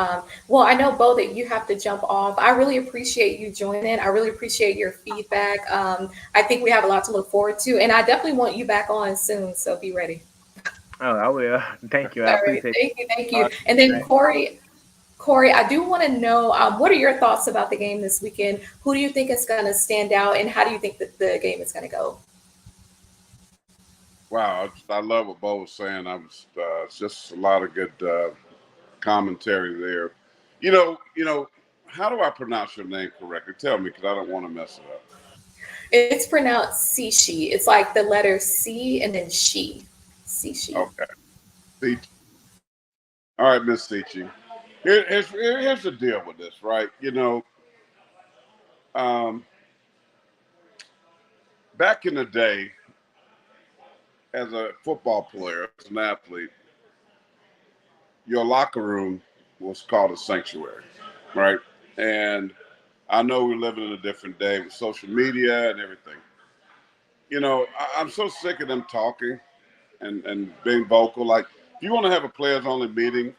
Well, I know, Bo, that you have to jump off. I really appreciate you joining. I really appreciate your feedback. I think we have a lot to look forward to. And I definitely want you back on soon. So be ready. Oh, I will. Thank you. I All right. appreciate Thank you. Thank it. you. And then, Corey, I do want to know what are your thoughts about the game this weekend? Who do you think is going to stand out? And how do you think that the game is going to go? Wow, I love what Bo was saying. It's just a lot of good commentary there. How do I pronounce your name correctly? Tell me, because I don't want to mess it up. It's pronounced Sishi. It's like the letter C and then she. Sishi. Okay. Sichi. All right, Miss Sichi. Here's the deal with this, right? Um, back in the day, as a football player, as an athlete, your locker room was called a sanctuary, right? And I know we're living in a different day with social media and everything. I'm so sick of them talking and being vocal. Like, if you want to have a players-only meeting,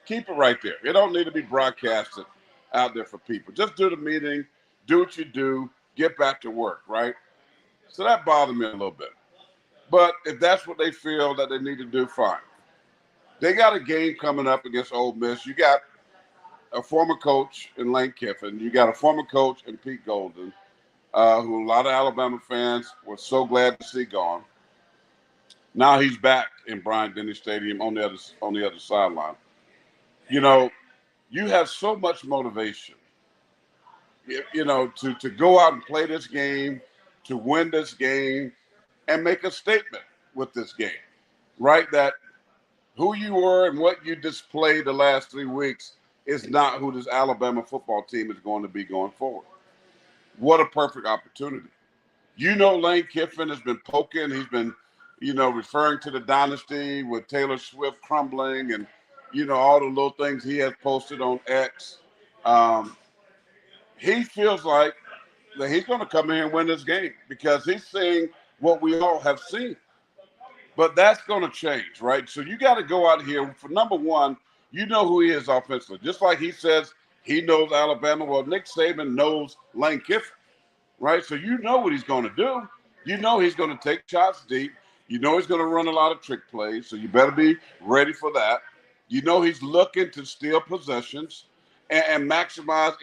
keep it right there. It don't need to be broadcasted out there for people. Just do the meeting, do what you do, get back to work, right? So that bothered me a little bit. But if that's what they feel that they need to do, fine. They got a game coming up against Ole Miss. You got a former coach in Lane Kiffin. You got a former coach in Pete Golden, who a lot of Alabama fans were so glad to see gone. Now he's back in Bryant-Denny Stadium on the other sideline. You know, you have so much motivation, you know, to go out and play this game, to win this game, and make a statement with this game, right? That who you were and what you displayed the last 3 weeks is not who this Alabama football team is going to be going forward. What a perfect opportunity. You know, Lane Kiffin has been poking. He's been, you know, referring to the Dynasty with Taylor Swift crumbling and, you know, all the little things he has posted on X. He feels like that he's going to come in here and win this game because he's seeing what we all have seen. But that's going to change, right? So you got to go out here. For number one, you know who he is offensively. Just like he says he knows Alabama. Well, Nick Saban knows Lane Kiffin, right? So you know what he's going to do. You know he's going to take shots deep. You know he's going to run a lot of trick plays, so you better be ready for that. You know he's looking to steal possessions and maximize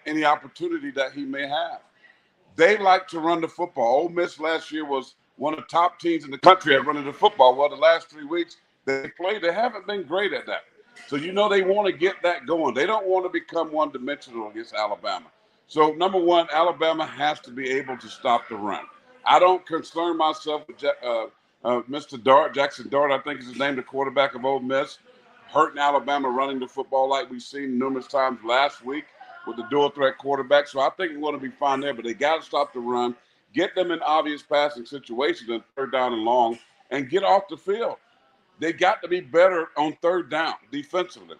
any opportunity that he may have. They like to run the football. Ole Miss last year was one of the top teams in the country at running the football. Well, the last 3 weeks they played, they haven't been great at that. So you know they want to get that going. They don't want to become one-dimensional against Alabama. So, number one, Alabama has to be able to stop the run. I don't concern myself with Mr. Dart, Jaxson Dart, I think is his name, the quarterback of Ole Miss, hurting Alabama running the football like we've seen numerous times last week with the dual threat quarterback. So I think we're going to be fine there, but they got to stop the run, get them in obvious passing situations and third down and long, and get off the field. They got to be better on third down defensively.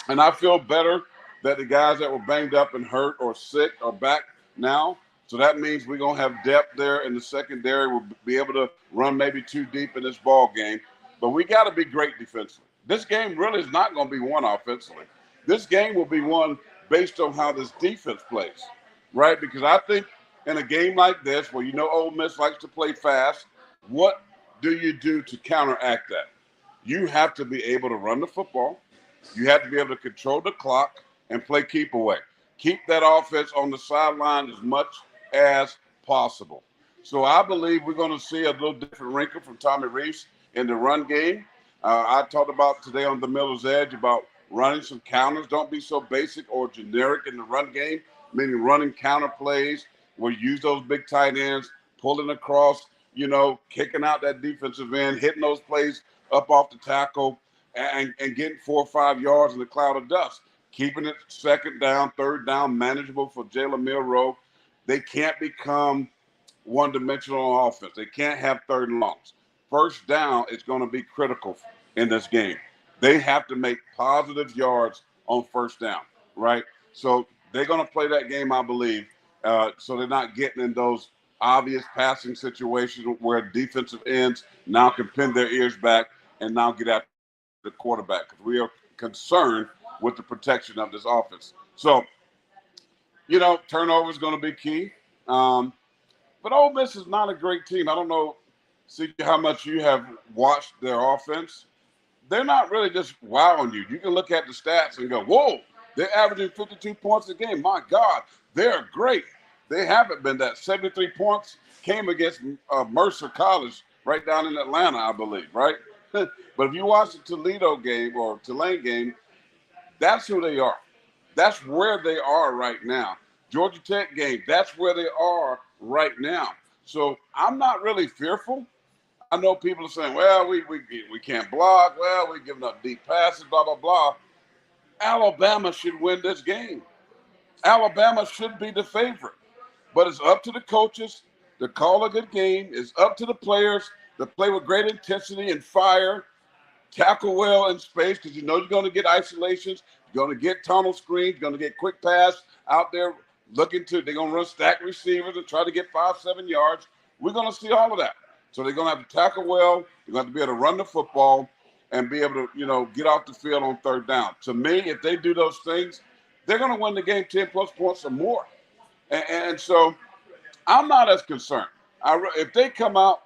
And I feel better that the guys that were banged up and hurt or sick are back now. So that means we're going to have depth there in the secondary. We'll be able to run maybe too deep in this ball game. But we got to be great defensively. This game really is not going to be won offensively. This game will be won based on how this defense plays, right? Because I think in a game like this where you know Ole Miss likes to play fast, what do you do to counteract that? You have to be able to run the football. You have to be able to control the clock and play keep away. Keep that offense on the sideline as much as possible. So I believe we're going to see a little different wrinkle from Tommy Rees in the run game. I talked about today on the Miller's Edge about running some counters. Don't be so basic or generic in the run game, meaning running counter plays where you use those big tight ends, pulling across, you know, kicking out that defensive end, hitting those plays up off the tackle and getting 4 or 5 yards in the cloud of dust, keeping it second down, third down, manageable for Jalen Milroe. They can't become one-dimensional on offense. They can't have third and longs. First down is going to be critical in this game. They have to make positive yards on first down, right? So they're going to play that game, I believe, so they're not getting in those obvious passing situations where defensive ends now can pin their ears back and now get after the quarterback because we are concerned with the protection of this offense. So, you know, turnover is going to be key. But Ole Miss is not a great team. I don't know, see how much you have watched their offense. They're not really just wowing you. You can look at the stats and go, whoa, they're averaging 52 points a game. My God, they're great. They haven't been that. 73 points came against Mercer College right down in Atlanta, I believe, right? But if you watch the Toledo game or Tulane game, that's who they are. That's where they are right now. Georgia Tech game, that's where they are right now. So I'm not really fearful. I know people are saying, well, we can't block. Well, we're giving up deep passes, blah, blah, blah. Alabama should win this game. Alabama should be the favorite. But it's up to the coaches to call a good game. It's up to the players to play with great intensity and fire, tackle well in space because you know you're going to get isolations. You're going to get tunnel screens. You're going to get quick pass out there looking to – they're going to run stack receivers and try to get 5-7 yards. We're going to see all of that. So they're going to have to tackle well. You're going to have to be able to run the football. and be able to, get off the field on third down. To me, if they do those things, they're going to win the game 10-plus points or more. And so I'm not as concerned. If they come out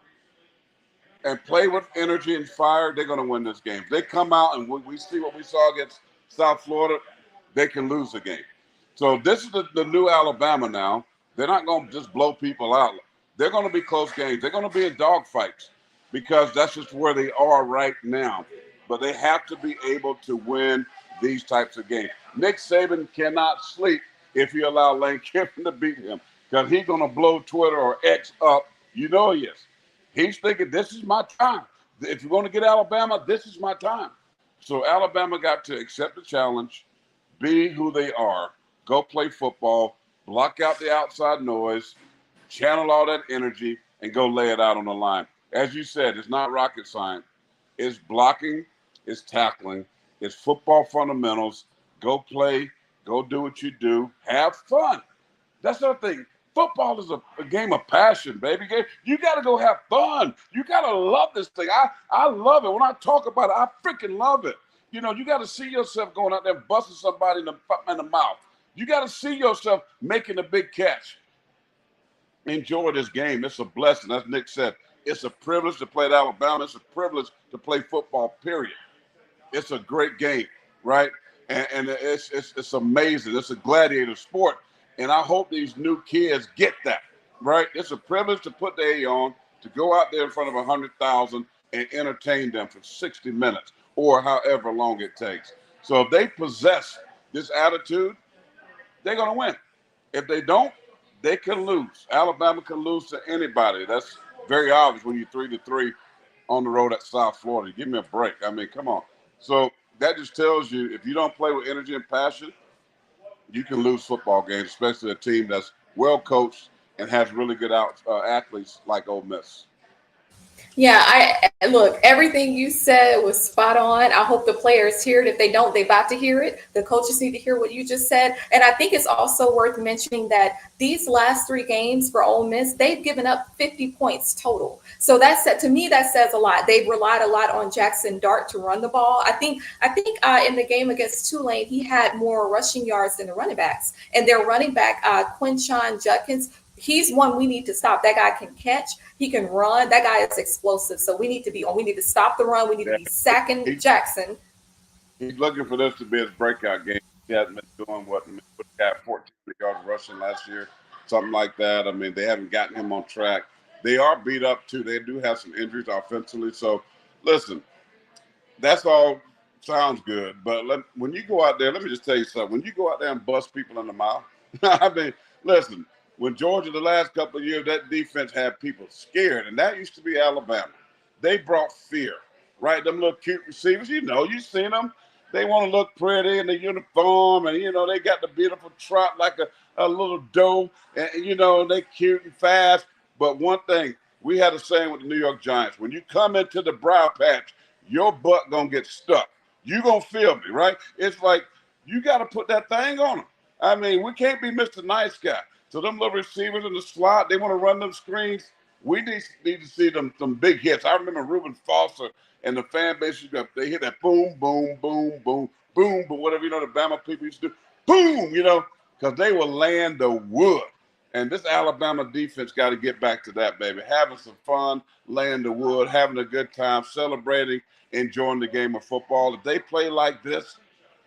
and play with energy and fire, they're going to win this game. If they come out and we see what we saw against South Florida, they can lose the game. So this is the new Alabama now. They're not going to just blow people out. They're going to be close games. They're going to be in dogfights because that's just where they are right now. But they have to be able to win these types of games. Nick Saban cannot sleep if you allow Lane Kiffin to beat him because he's going to blow Twitter or X up. You know he is. He's thinking, this is my time. If you're going to get Alabama, this is my time. So Alabama got to accept the challenge, be who they are, go play football, block out the outside noise, channel all that energy, and go lay it out on the line. As you said, it's not rocket science. It's blocking, it's tackling, it's football fundamentals. Go play, go do what you do, have fun. That's the thing. Football is a game of passion, baby. You got to go have fun. You got to love this thing. I love it. When I talk about it, I freaking love it. You got to see yourself going out there and busting somebody in the mouth. You got to see yourself making a big catch. Enjoy this game. It's a blessing. As Nick said, it's a privilege to play at Alabama. It's a privilege to play football, period. It's a great game, right? And it's amazing. It's a gladiator sport. And I hope these new kids get that, right? It's a privilege to put the A on, to go out there in front of 100,000 and entertain them for 60 minutes or however long it takes. So if they possess this attitude, they're going to win. If they don't, they can lose. Alabama can lose to anybody. That's very obvious when you're 3-3 on the road at South Florida. Give me a break. I mean, come on. So that just tells you if you don't play with energy and passion, you can lose football games, especially a team that's well coached and has really good athletes like Ole Miss. Yeah, look, everything you said was spot on. I hope the players hear it. If they don't, they're about to hear it. The coaches need to hear what you just said. And I think it's also worth mentioning that these last 3 games for Ole Miss, they've given up 50 points total. So to me, that says a lot. They've relied a lot on Jaxson Dart to run the ball. I think in the game against Tulane, he had more rushing yards than the running backs. And their running back, Quinshon Judkins, he's one we need to stop. That guy can catch. He can run. That guy is explosive. So we need to stop the run. We need to be sacking Jaxson. He's looking for this to be his breakout game. He hasn't been doing what he got 14 yards rushing last year, something like that. I mean, they haven't gotten him on track. They are beat up, too. They do have some injuries offensively. So, listen, that's all sounds good. But when you go out there, let me just tell you something. When you go out there and bust people in the mouth, I mean, listen, when Georgia the last couple of years, that defense had people scared, and that used to be Alabama. They brought fear, right? Them little cute receivers, you've seen them. They want to look pretty in the uniform, and, they got the beautiful trot like a little doe, and, they cute and fast. But one thing, we had a saying with the New York Giants, when you come into the briar patch, your butt going to get stuck. You going to feel me, right? It's like you got to put that thing on them. I mean, we can't be Mr. Nice Guy. So them little receivers in the slot, they want to run them screens. We need to see them some big hits. I remember Reuben Foster and the fan base, they hit that boom, boom, boom, boom, boom, but whatever, the Bama people used to do, boom, because they will land the wood. And this Alabama defense got to get back to that, baby. Having some fun, laying the wood, having a good time, celebrating, enjoying the game of football. If they play like this,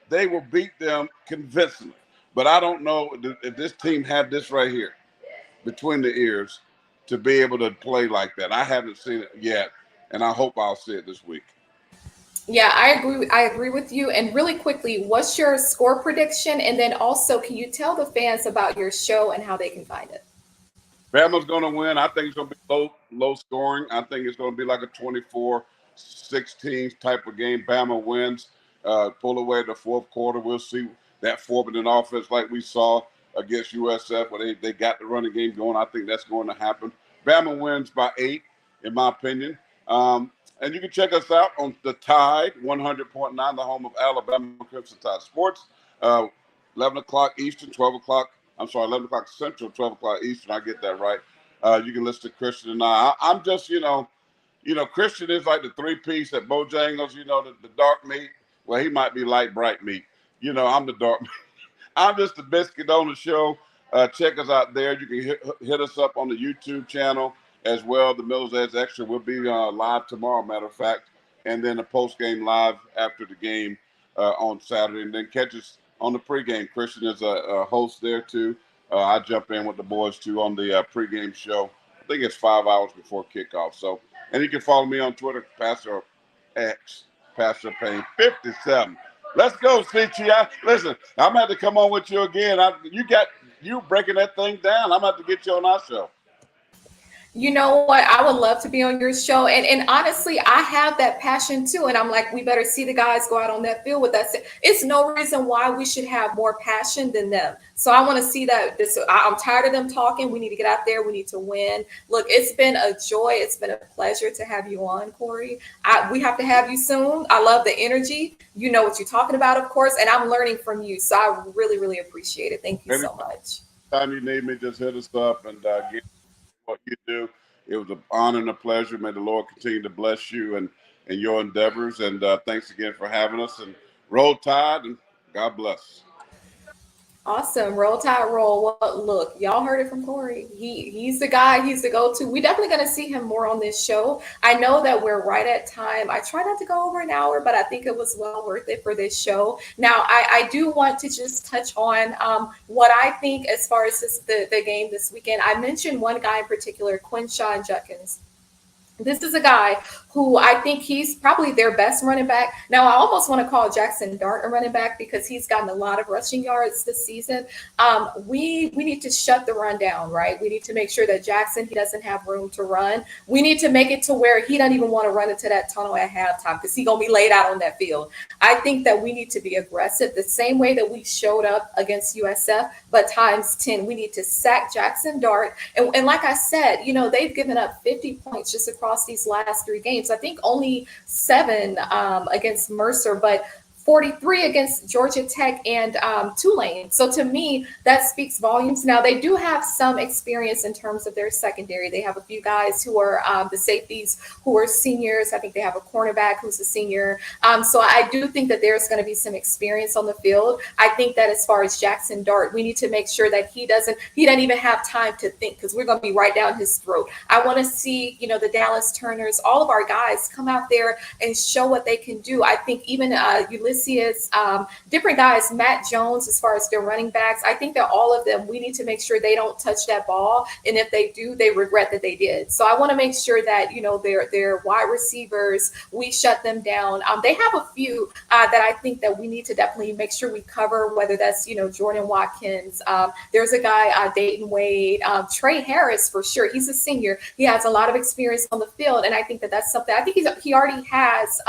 they will beat them convincingly. But I don't know if this team had this right here between the ears to be able to play like that. I haven't seen it yet, and I hope I'll see it this week. Yeah, I agree with you. And really quickly, what's your score prediction? And then also, can you tell the fans about your show and how they can find it? Bama's going to win. I think it's going to be low scoring. I think it's going to be like a 24-16 type of game. Bama wins, pull away the fourth quarter. We'll see that four-minute offense like we saw against USF where they got the running game going. I think that's going to happen. Bama wins by 8, in my opinion. And you can check us out on the Tide, 100.9, the home of Alabama Crimson Tide Sports. 11 o'clock Eastern, 11 o'clock Central, 12 o'clock Eastern. I get that right. You can listen to Christian and I. I'm just, Christian is like the 3-piece at Bojangles, the dark meat. Well, he might be light, bright meat. I'm the dark meat. I'm just the biscuit on the show. Check us out there. You can hit us up on the YouTube channel as well. The Miller's Edge Extra will be live tomorrow, matter of fact, and then a post-game live after the game on Saturday. And then catch us on the pregame. Christian is a host there, too. I jump in with the boys, too, on the pregame show. I think it's 5 hours before kickoff. And you can follow me on Twitter, Pastor X, Pastor Payne 57. Let's go, CTI. Listen, I'm going to have to come on with you again. You breaking that thing down. I'm going to have to get you on our show. You know what? I would love to be on your show. And honestly, I have that passion too. And I'm like, we better see the guys go out on that field with us. It's no reason why we should have more passion than them. So I want to see that. I'm tired of them talking. We need to get out there. We need to win. Look, it's been a joy. It's been a pleasure to have you on, Corey. We have to have you soon. I love the energy. You know what you're talking about, of course. And I'm learning from you. So I really, really appreciate it. Thank you so much. Anytime you need me, just hit us up and get what you do. It was an honor and a pleasure. May the Lord continue to bless you and your endeavors. And thanks again for having us. And roll tide, and God bless. Awesome. Roll tide, roll. Well, look, y'all heard it from Corey. He's the guy. He's the go-to. We're definitely going to see him more on this show. I know that we're right at time. I try not to go over an hour, but I think it was well worth it for this show. Now, I do want to just touch on what I think as far as the game this weekend. I mentioned one guy in particular, Quinshon Judkins. This is a guy who I think he's probably their best running back. Now, I almost want to call Jaxson Dart a running back because he's gotten a lot of rushing yards this season. We need to shut the run down, right? We need to make sure that Jaxson, he doesn't have room to run. We need to make it to where he doesn't even want to run into that tunnel at halftime because he's going to be laid out on that field. I think that we need to be aggressive the same way that we showed up against USF, but times 10. We need to sack Jaxson Dart. And like I said, they've given up 50 points just across these last 3 games. I think only 7 against Mercer, but 43 against Georgia Tech and Tulane. So to me, that speaks volumes. Now, they do have some experience in terms of their secondary. They have a few guys who are the safeties who are seniors. I think they have a cornerback who's a senior. So I do think that there's going to be some experience on the field. I think that as far as Jaxson Dart, we need to make sure that he doesn't even have time to think because we're going to be right down his throat. I want to see, the Dallas Turners, all of our guys come out there and show what they can do. I think even Ulysses, different guys, Matt Jones, as far as their running backs, I think that all of them, we need to make sure they don't touch that ball. And if they do, they regret that they did. So I want to make sure that, their wide receivers, we shut them down. They have a few that I think that we need to definitely make sure we cover, whether that's, Jordan Watkins. There's a guy, Dayton Wade, Tre Harris, for sure. He's a senior. He has a lot of experience on the field. And I think that that's something, I think he already has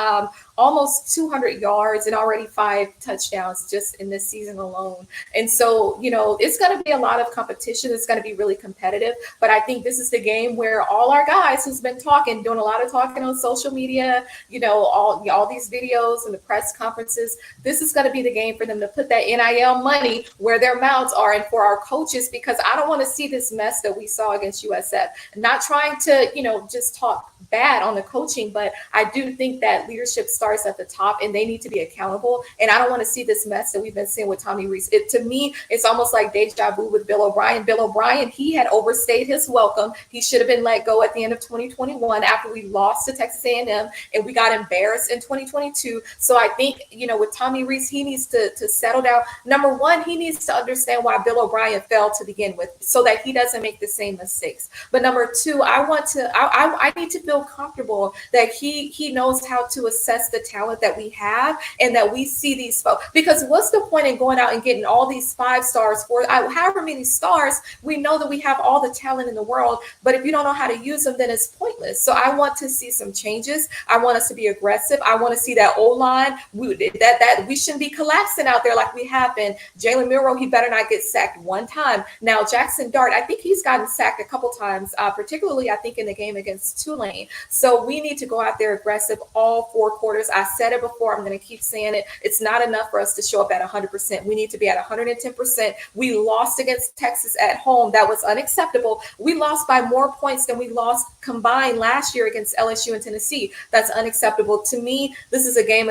almost 200 yards and already 5 touchdowns just in this season alone. And so, it's going to be a lot of competition. It's going to be really competitive. But I think this is the game where all our guys who's been doing a lot of talking on social media, all these videos and the press conferences, this is going to be the game for them to put that NIL money where their mouths are and for our coaches, because I don't want to see this mess that we saw against USF. Not trying to, just talk bad on the coaching, but I do think that leadership starts at the top and they need to be accountable. And I don't want to see this mess that we've been seeing with Tommy Rees. To me, it's almost like deja vu with Bill O'Brien. Bill O'Brien, he had overstayed his welcome. He should have been let go at the end of 2021 after we lost to Texas A&M and we got embarrassed in 2022. So I think, with Tommy Rees, he needs to settle down. Number one, he needs to understand why Bill O'Brien fell to begin with so that he doesn't make the same mistakes. But number two, I need to feel comfortable that he knows how to assess the talent that we have and that we see these folks. Because what's the point in going out and getting all these 5 stars for however many stars? We know that we have all the talent in the world, but if you don't know how to use them, then it's pointless. So I want to see some changes. I want us to be aggressive. I want to see that O-line, that we shouldn't be collapsing out there like we have been. Jalen Milroe, he better not get sacked one time. Now, Jaxson Dart, I think he's gotten sacked a couple times, particularly I think in the game against Tulane. So we need to go out there aggressive all 4 quarters. I said it before. I'm going to keep saying it. It's not enough for us to show up at 100%. We need to be at 110%. We lost against Texas at home. That was unacceptable. We lost by more points than we lost combined last year against LSU and Tennessee. That's unacceptable. To me, this is a game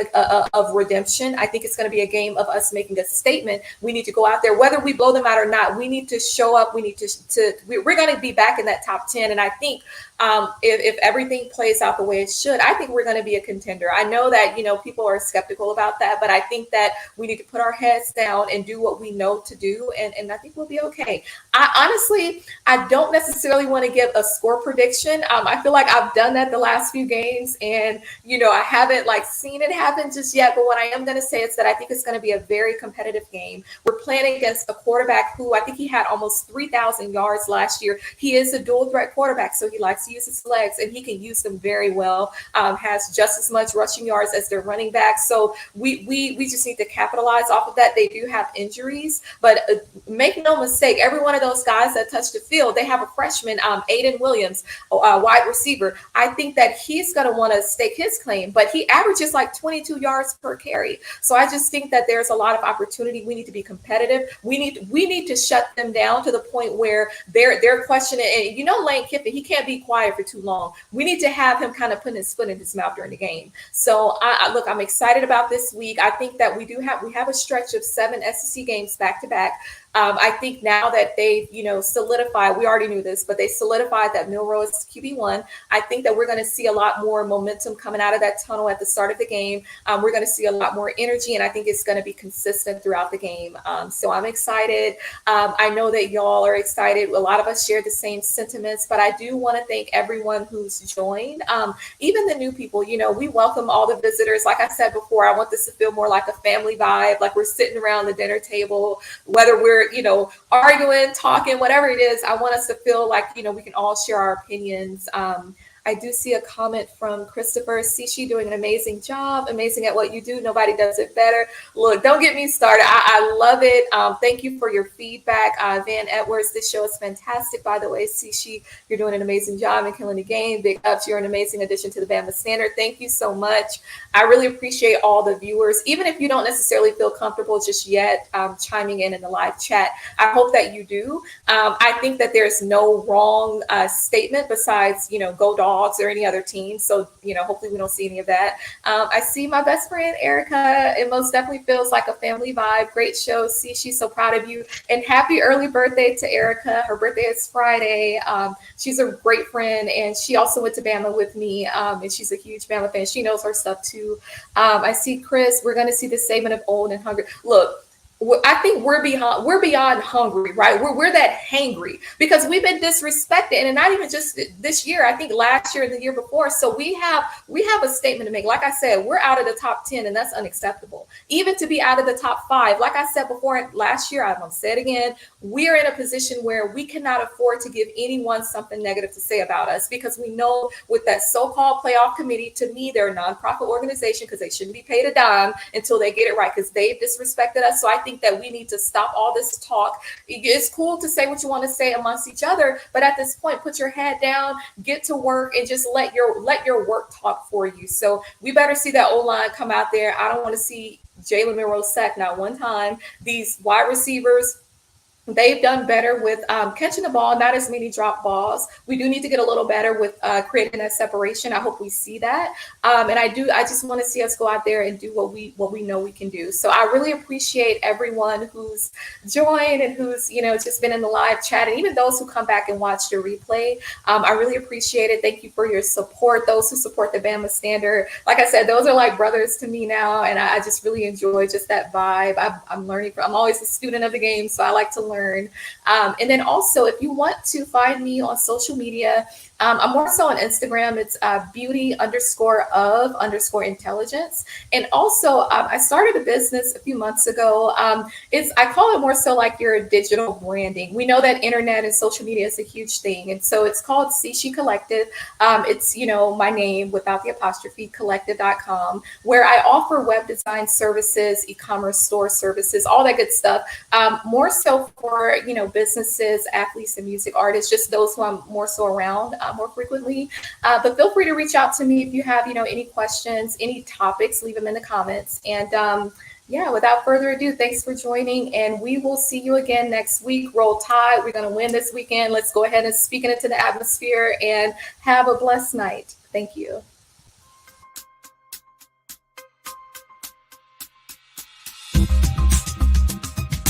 of redemption. I think it's going to be a game of us making a statement. We need to go out there, whether we blow them out or not. We need to show up. We need we're going to be back in that top 10. And I think if everything plays out the way it should, I think we're going to be a contender. I know that, people are skeptical about that, but I think that we need to put our heads down and do what we know to do. And I think we'll be okay. I don't necessarily want to give a score prediction. I feel like I've done that the last few games, and, I haven't seen it happen just yet. But what I am going to say is that I think it's going to be a very competitive game. We're playing against a quarterback who I think he had almost 3,000 yards last year. He is a dual threat quarterback, so he likes to use his legs, and he can use them very well. Has just as much rushing yards as their running back. So we just need to capitalize off of that. They do have injuries, but make no mistake, every one of those guys that touch the field, they have a freshman, Aiden Williams, wide receiver. I think that he's going to want to stake his claim, but he averages 22 yards per carry. So I just think that there's a lot of opportunity. We need to be competitive. We need to shut them down to the point where they're questioning. And Lane Kiffin, he can't be quiet for too long. We need to have him kind of putting his foot in his mouth during the game. So I'm excited about this week. I think that we have a stretch of 7 SEC games back to back. I think now that they've, solidified, we already knew this, but they solidified that Milroe is QB1. I think that we're going to see a lot more momentum coming out of that tunnel at the start of the game. We're going to see a lot more energy, and I think it's going to be consistent throughout the game. So I'm excited. I know that y'all are excited. A lot of us share the same sentiments, but I do want to thank everyone who's joined. Even the new people, we welcome all the visitors. Like I said before, I want this to feel more like a family vibe, like we're sitting around the dinner table, whether we're arguing, talking, whatever it is. I want us to feel like, we can all share our opinions. I do see a comment from Christopher. Sishi doing an amazing job, amazing at what you do. Nobody does it better. Look, don't get me started. I love it. Thank you for your feedback. Van Edwards, this show is fantastic, by the way. Sishi, you're doing an amazing job and killing the game. Big ups. You're an amazing addition to the Bama Standard. Thank you so much. I really appreciate all the viewers, even if you don't necessarily feel comfortable just yet chiming in the live chat. I hope that you do. I think that there's no wrong statement besides, go Dogs or any other team. So, hopefully we don't see any of that. I see my best friend, Erica. It most definitely feels like a family vibe. Great show. See, she's so proud of you. And happy early birthday to Erica. Her birthday is Friday. She's a great friend, and she also went to Bama with me, and she's a huge Bama fan. She knows her stuff too. I see Chris. We're going to see the Saban of old and hungry. Look, I think we're beyond hungry, right? We're that hangry because we've been disrespected, and not even just this year. I think last year and the year before. So we have a statement to make. Like I said, we're out of the top 10, and that's unacceptable. Even to be out of the top 5, like I said before, last year, I'm gonna say it again. We're in a position where we cannot afford to give anyone something negative to say about us, because we know with that so-called playoff committee, to me, they're a nonprofit organization because they shouldn't be paid a dime until they get it right, because they've disrespected us. So I think that we need to stop all this talk. It's cool to say what you want to say amongst each other, but at this point, put your head down, get to work, and just let your work talk for you. So we better see that O-line come out there. I don't want to see Jalen Milroe sack not one time. These wide receivers, they've done better with catching the ball, not as many drop balls. We do need to get a little better with creating that separation. I hope we see that. And I just want to see us go out there and do what we know we can do. So I really appreciate everyone who's joined and who's, just been in the live chat, and even those who come back and watch the replay. I really appreciate it. Thank you for your support. Those who support the Bama Standard. Like I said, those are like brothers to me now. And I just really enjoy just that vibe. I'm learning I'm always a student of the game, so I like to learn. And then also, if you want to find me on social media, I'm more so on Instagram. It's beauty_of_intelligence. And also, I started a business a few months ago. I call it more so like your digital branding. We know that internet and social media is a huge thing. And so it's called Sishi Collective. It's, my name without the apostrophe, collective.com, where I offer web design services, e-commerce store services, all that good stuff. More so for, businesses, athletes, and music artists, just those who I'm more so around more frequently. But feel free to reach out to me if you have, any questions, any topics, leave them in the comments. And Yeah, without further ado, thanks for joining, and we will see you again next week. Roll Tide. We're going to win this weekend. Let's go ahead and speak it into the atmosphere and have a blessed night. Thank you.